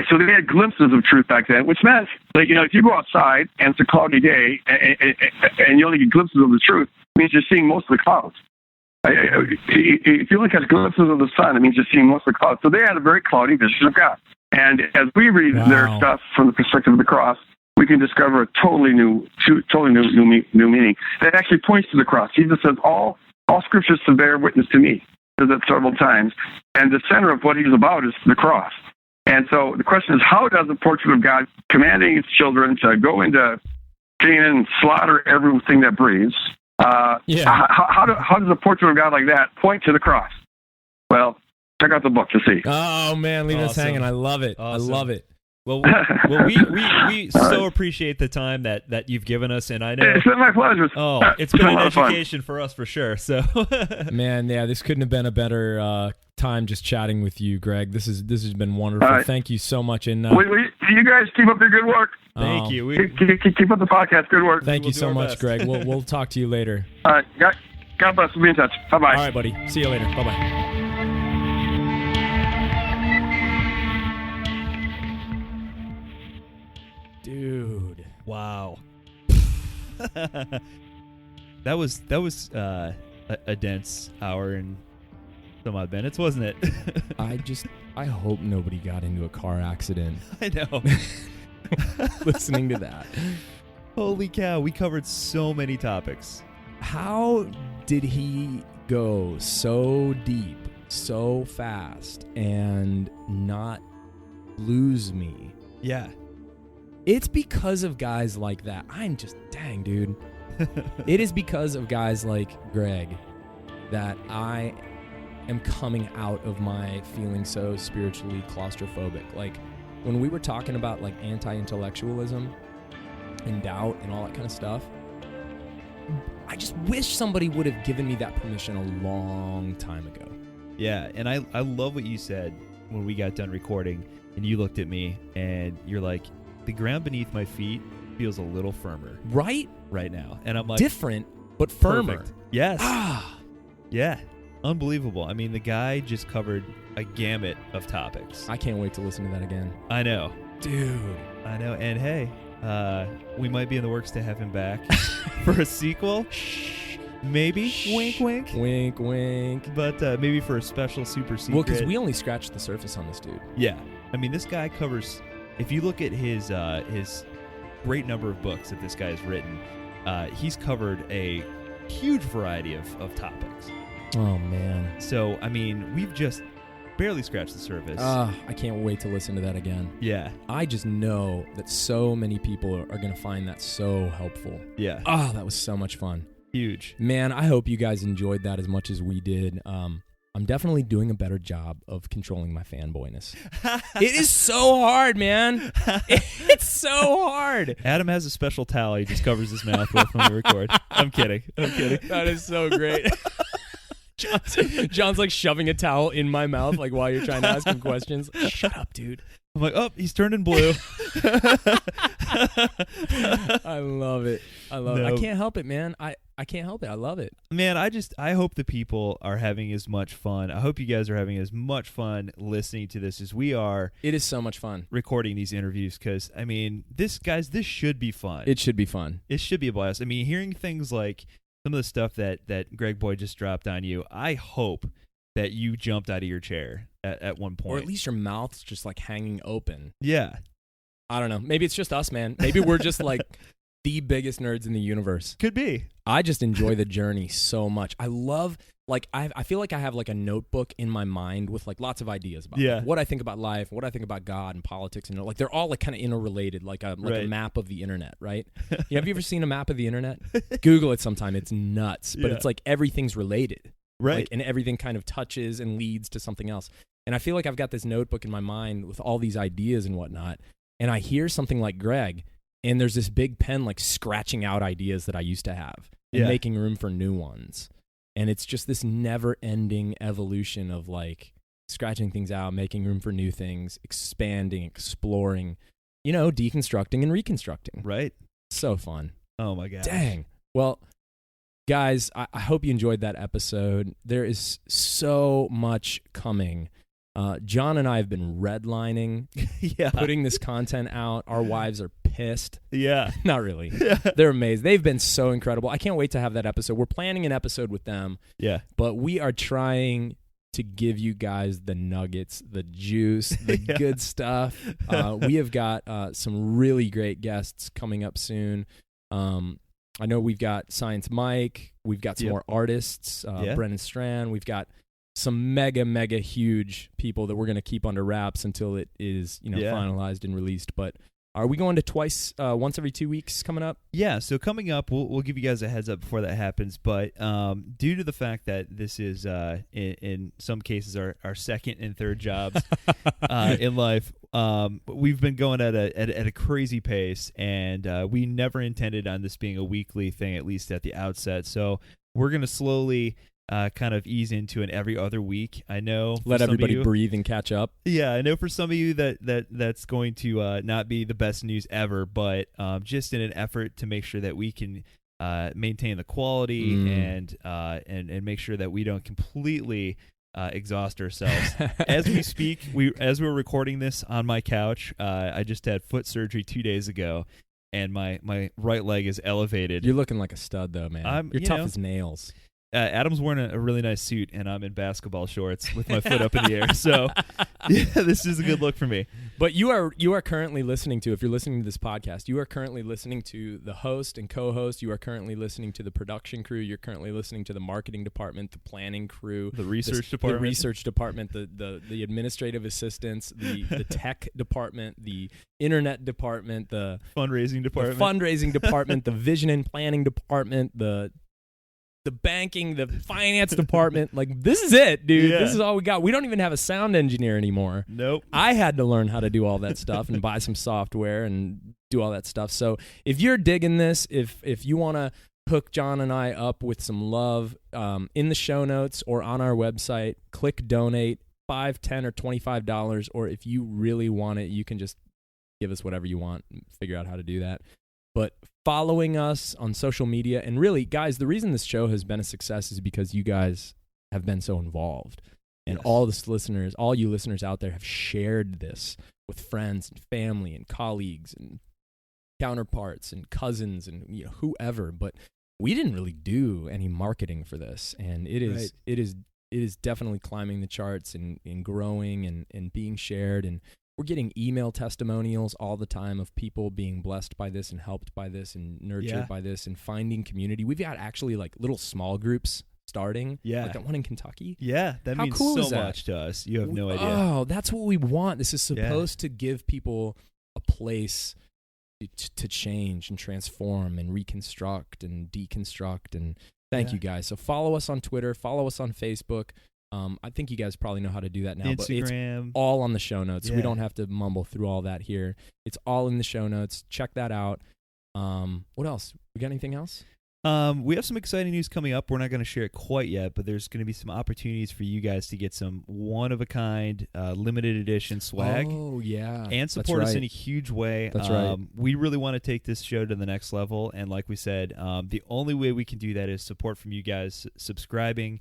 so they had glimpses of truth back then, which meant that, if you go outside and it's a cloudy day and you only get glimpses of the truth, it means you're seeing most of the clouds. If you only catch glimpses of the sun, it means you're seeing most of the clouds. So they had a very cloudy vision of God. And as we read their stuff from the perspective of the cross, we can discover a totally new meaning that actually points to the cross. Jesus says, all scriptures to bear witness to me. He says that several times. And the center of what he's about is the cross. And so the question is, how does the portrait of God commanding his children to go into Canaan and slaughter everything that breathes, how does a portrait of God like that point to the cross? Well, check out the book to see. Oh, man, leave us hanging. I love it. Awesome. I love it. Well, we so appreciate the time that you've given us, and I know it's been my pleasure. Oh, it's been an education for us for sure. So, man, yeah, this couldn't have been a better time just chatting with you, Greg. This has been wonderful. Thank you so much, and you guys keep up your good work. Thank you. Keep up the podcast. Good work. Thank you so much, Greg. We'll talk to you later. All right, God bless. We'll be in touch. Bye bye. All right, buddy. See you later. Bye bye. Dude, wow. that was a dense hour and some odd minutes, wasn't it? I hope nobody got into a car accident. I know. Listening to that. Holy cow, we covered so many topics. How did he go so deep, so fast, and not lose me? Yeah. It's because of guys like that. Dang, dude. It is because of guys like Greg that I am coming out of my feeling so spiritually claustrophobic. Like, when we were talking about, like, anti-intellectualism and doubt and all that kind of stuff, I just wish somebody would have given me that permission a long time ago. Yeah, and I love what you said when we got done recording, and you looked at me, and you're like, the ground beneath my feet feels a little firmer. Right now. And I'm like... different, but firmer. Perfect. Yes. Yeah. Unbelievable. I mean, the guy just covered a gamut of topics. I can't wait to listen to that again. I know. Dude. I know. And hey, we might be in the works to have him back for a sequel. Maybe. Wink, wink. Wink, wink. But maybe for a special super secret. Well, because we only scratched the surface on this dude. Yeah. I mean, this guy covers... If you look at his great number of books that this guy has written, he's covered a huge variety of topics. Oh, man. So, I mean, we've just barely scratched the surface. I can't wait to listen to that again. Yeah. I just know that so many people are going to find that so helpful. Yeah. Oh, that was so much fun. Huge. Man, I hope you guys enjoyed that as much as we did. I'm definitely doing a better job of controlling my fanboyness. It is so hard, man. It's so hard. Adam has a special towel he just covers his mouth with when we record. I'm kidding. That is so great. John's like shoving a towel in my mouth, like while you're trying to ask him questions. Shut up, dude. I'm like, oh, he's turning blue. I love it. I can't help it, man. I can't help it. I love it. Man, I hope the people are having as much fun. I hope you guys are having as much fun listening to this as we are. It is so much fun recording these interviews because, I mean, this should be fun. It should be fun. It should be a blast. I mean, hearing things like some of the stuff that Greg Boyd just dropped on you, I hope that you jumped out of your chair at one point. Or at least your mouth's just like hanging open. Yeah. I don't know. Maybe it's just us, man. Maybe we're just like the biggest nerds in the universe. Could be. I just enjoy the journey so much. I love, like, I feel like I have like a notebook in my mind with like lots of ideas about like, what I think about life, what I think about God and politics, and like they're all like kind of interrelated, like a map of the internet, right? Have you ever seen a map of the internet? Google it sometime. It's nuts, but it's like everything's related, right? Like, and everything kind of touches and leads to something else. And I feel like I've got this notebook in my mind with all these ideas and whatnot, and I hear something like Greg, and there's this big pen like scratching out ideas that I used to have and making room for new ones. And it's just this never-ending evolution of like scratching things out, making room for new things, expanding, exploring, deconstructing and reconstructing. Right. So fun. Oh my gosh. Dang. Well, guys, I hope you enjoyed that episode. There is so much coming. John and I have been redlining, putting this content out. Our wives are pissed. Yeah. Not really. They're amazed. They've been so incredible. I can't wait to have that episode. We're planning an episode with them. Yeah. But we are trying to give you guys the nuggets, the juice, the good stuff. We have got some really great guests coming up soon. I know we've got Science Mike. We've got some more artists, Brennan Strand. We've got some mega huge people that we're going to keep under wraps until it is finalized and released. But are we going to once every 2 weeks coming up? Yeah, so coming up, we'll give you guys a heads up before that happens. But due to the fact that this is, in some cases, our second and third jobs in life, we've been going at a crazy pace, and we never intended on this being a weekly thing, at least at the outset. So we're going to slowly kind of ease into an every other week. I know. Let everybody breathe and catch up. Yeah, I know for some of you that's going to not be the best news ever, but just in an effort to make sure that we can maintain the quality and make sure that we don't completely exhaust ourselves. As we speak, as we're recording this on my couch, I just had foot surgery 2 days ago, and my right leg is elevated. You're looking like a stud, though, man. You're tough as nails. Adam's wearing a really nice suit, and I'm in basketball shorts with my foot up in the air. So, yeah, this is a good look for me. But you are currently listening to, if you're listening to this podcast, you are currently listening to the host and co-host. You are currently listening to the production crew. You're currently listening to the marketing department, the planning crew, the research department, the administrative assistants, the tech department, the internet department, the fundraising department, the vision and planning department, the banking, the finance department. Like, this is it, dude. This is all we got. We don't even have a sound engineer anymore. Nope. I had to learn how to do all that stuff and buy some software and do all that stuff. So if you're digging this, if you want to hook John and I up with some love, in the show notes or on our website, click donate, $5, $10, or $25. Or if you really want it, you can just give us whatever you want and figure out how to do that. But following us on social media, and really, guys, the reason this show has been a success is because you guys have been so involved. And all you listeners out there have shared this with friends and family and colleagues and counterparts and cousins and whoever. But we didn't really do any marketing for this, and it is definitely climbing the charts and growing and being shared. And we're getting email testimonials all the time of people being blessed by this and helped by this and nurtured by this and finding community. We've got actually like little small groups starting, like that one in Kentucky. Yeah, that means cool so much to us. You have no idea. Oh, that's what we want. This is supposed to give people a place to change and transform and reconstruct and deconstruct. And thank you guys. So follow us on Twitter, follow us on Facebook. I think you guys probably know how to do that now, Instagram. But it's all on the show notes. So we don't have to mumble through all that here. It's all in the show notes. Check that out. What else? We got anything else? We have some exciting news coming up. We're not going to share it quite yet, but there's going to be some opportunities for you guys to get some one-of-a-kind, limited edition swag. Oh, yeah. And support us in a huge way. That's right. We really want to take this show to the next level, and like we said, the only way we can do that is support from you guys, subscribing,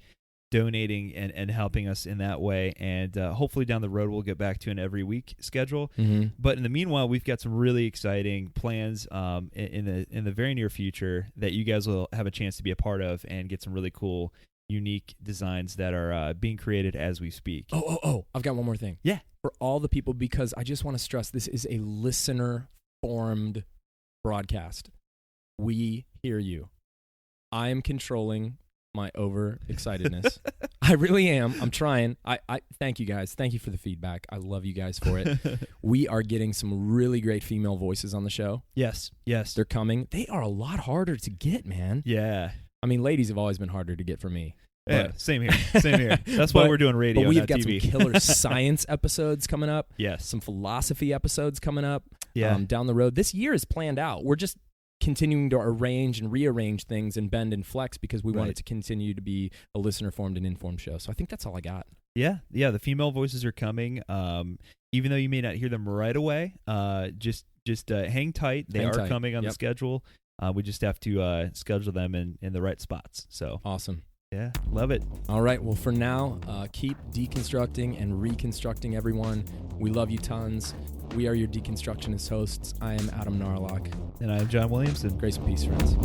donating, and helping us in that way. And hopefully down the road we'll get back to an every week schedule. Mm-hmm. But in the meanwhile, we've got some really exciting plans in the very near future that you guys will have a chance to be a part of and get some really cool, unique designs that are being created as we speak. Oh! I've got one more thing. Yeah. For all the people, because I just want to stress this is a listener-formed broadcast. We hear you. I am controlling my overexcitedness. I really am. I'm trying. I thank you guys. Thank you for the feedback. I love you guys for it. We are getting some really great female voices on the show. Yes. They're coming. They are a lot harder to get, man. Yeah. I mean, ladies have always been harder to get for me. Yeah, same here. That's why we're doing radio, but we've not got TV. some killer science episodes coming up. Yes. Some philosophy episodes coming up. Yeah. Down the road. This year is planned out. We're just continuing to arrange and rearrange things and bend and flex because we want it to continue to be a listener-formed and informed show. So I think that's all I got. Yeah. The female voices are coming. Even though you may not hear them right away, just hang tight. They are coming on the schedule. We just have to schedule them in the right spots. So awesome. Yeah, love it. All right. Well, for now, keep deconstructing and reconstructing, everyone. We love you tons. We are your deconstructionist hosts. I am Adam Narlock. And I am John Williamson. Grace and peace, friends.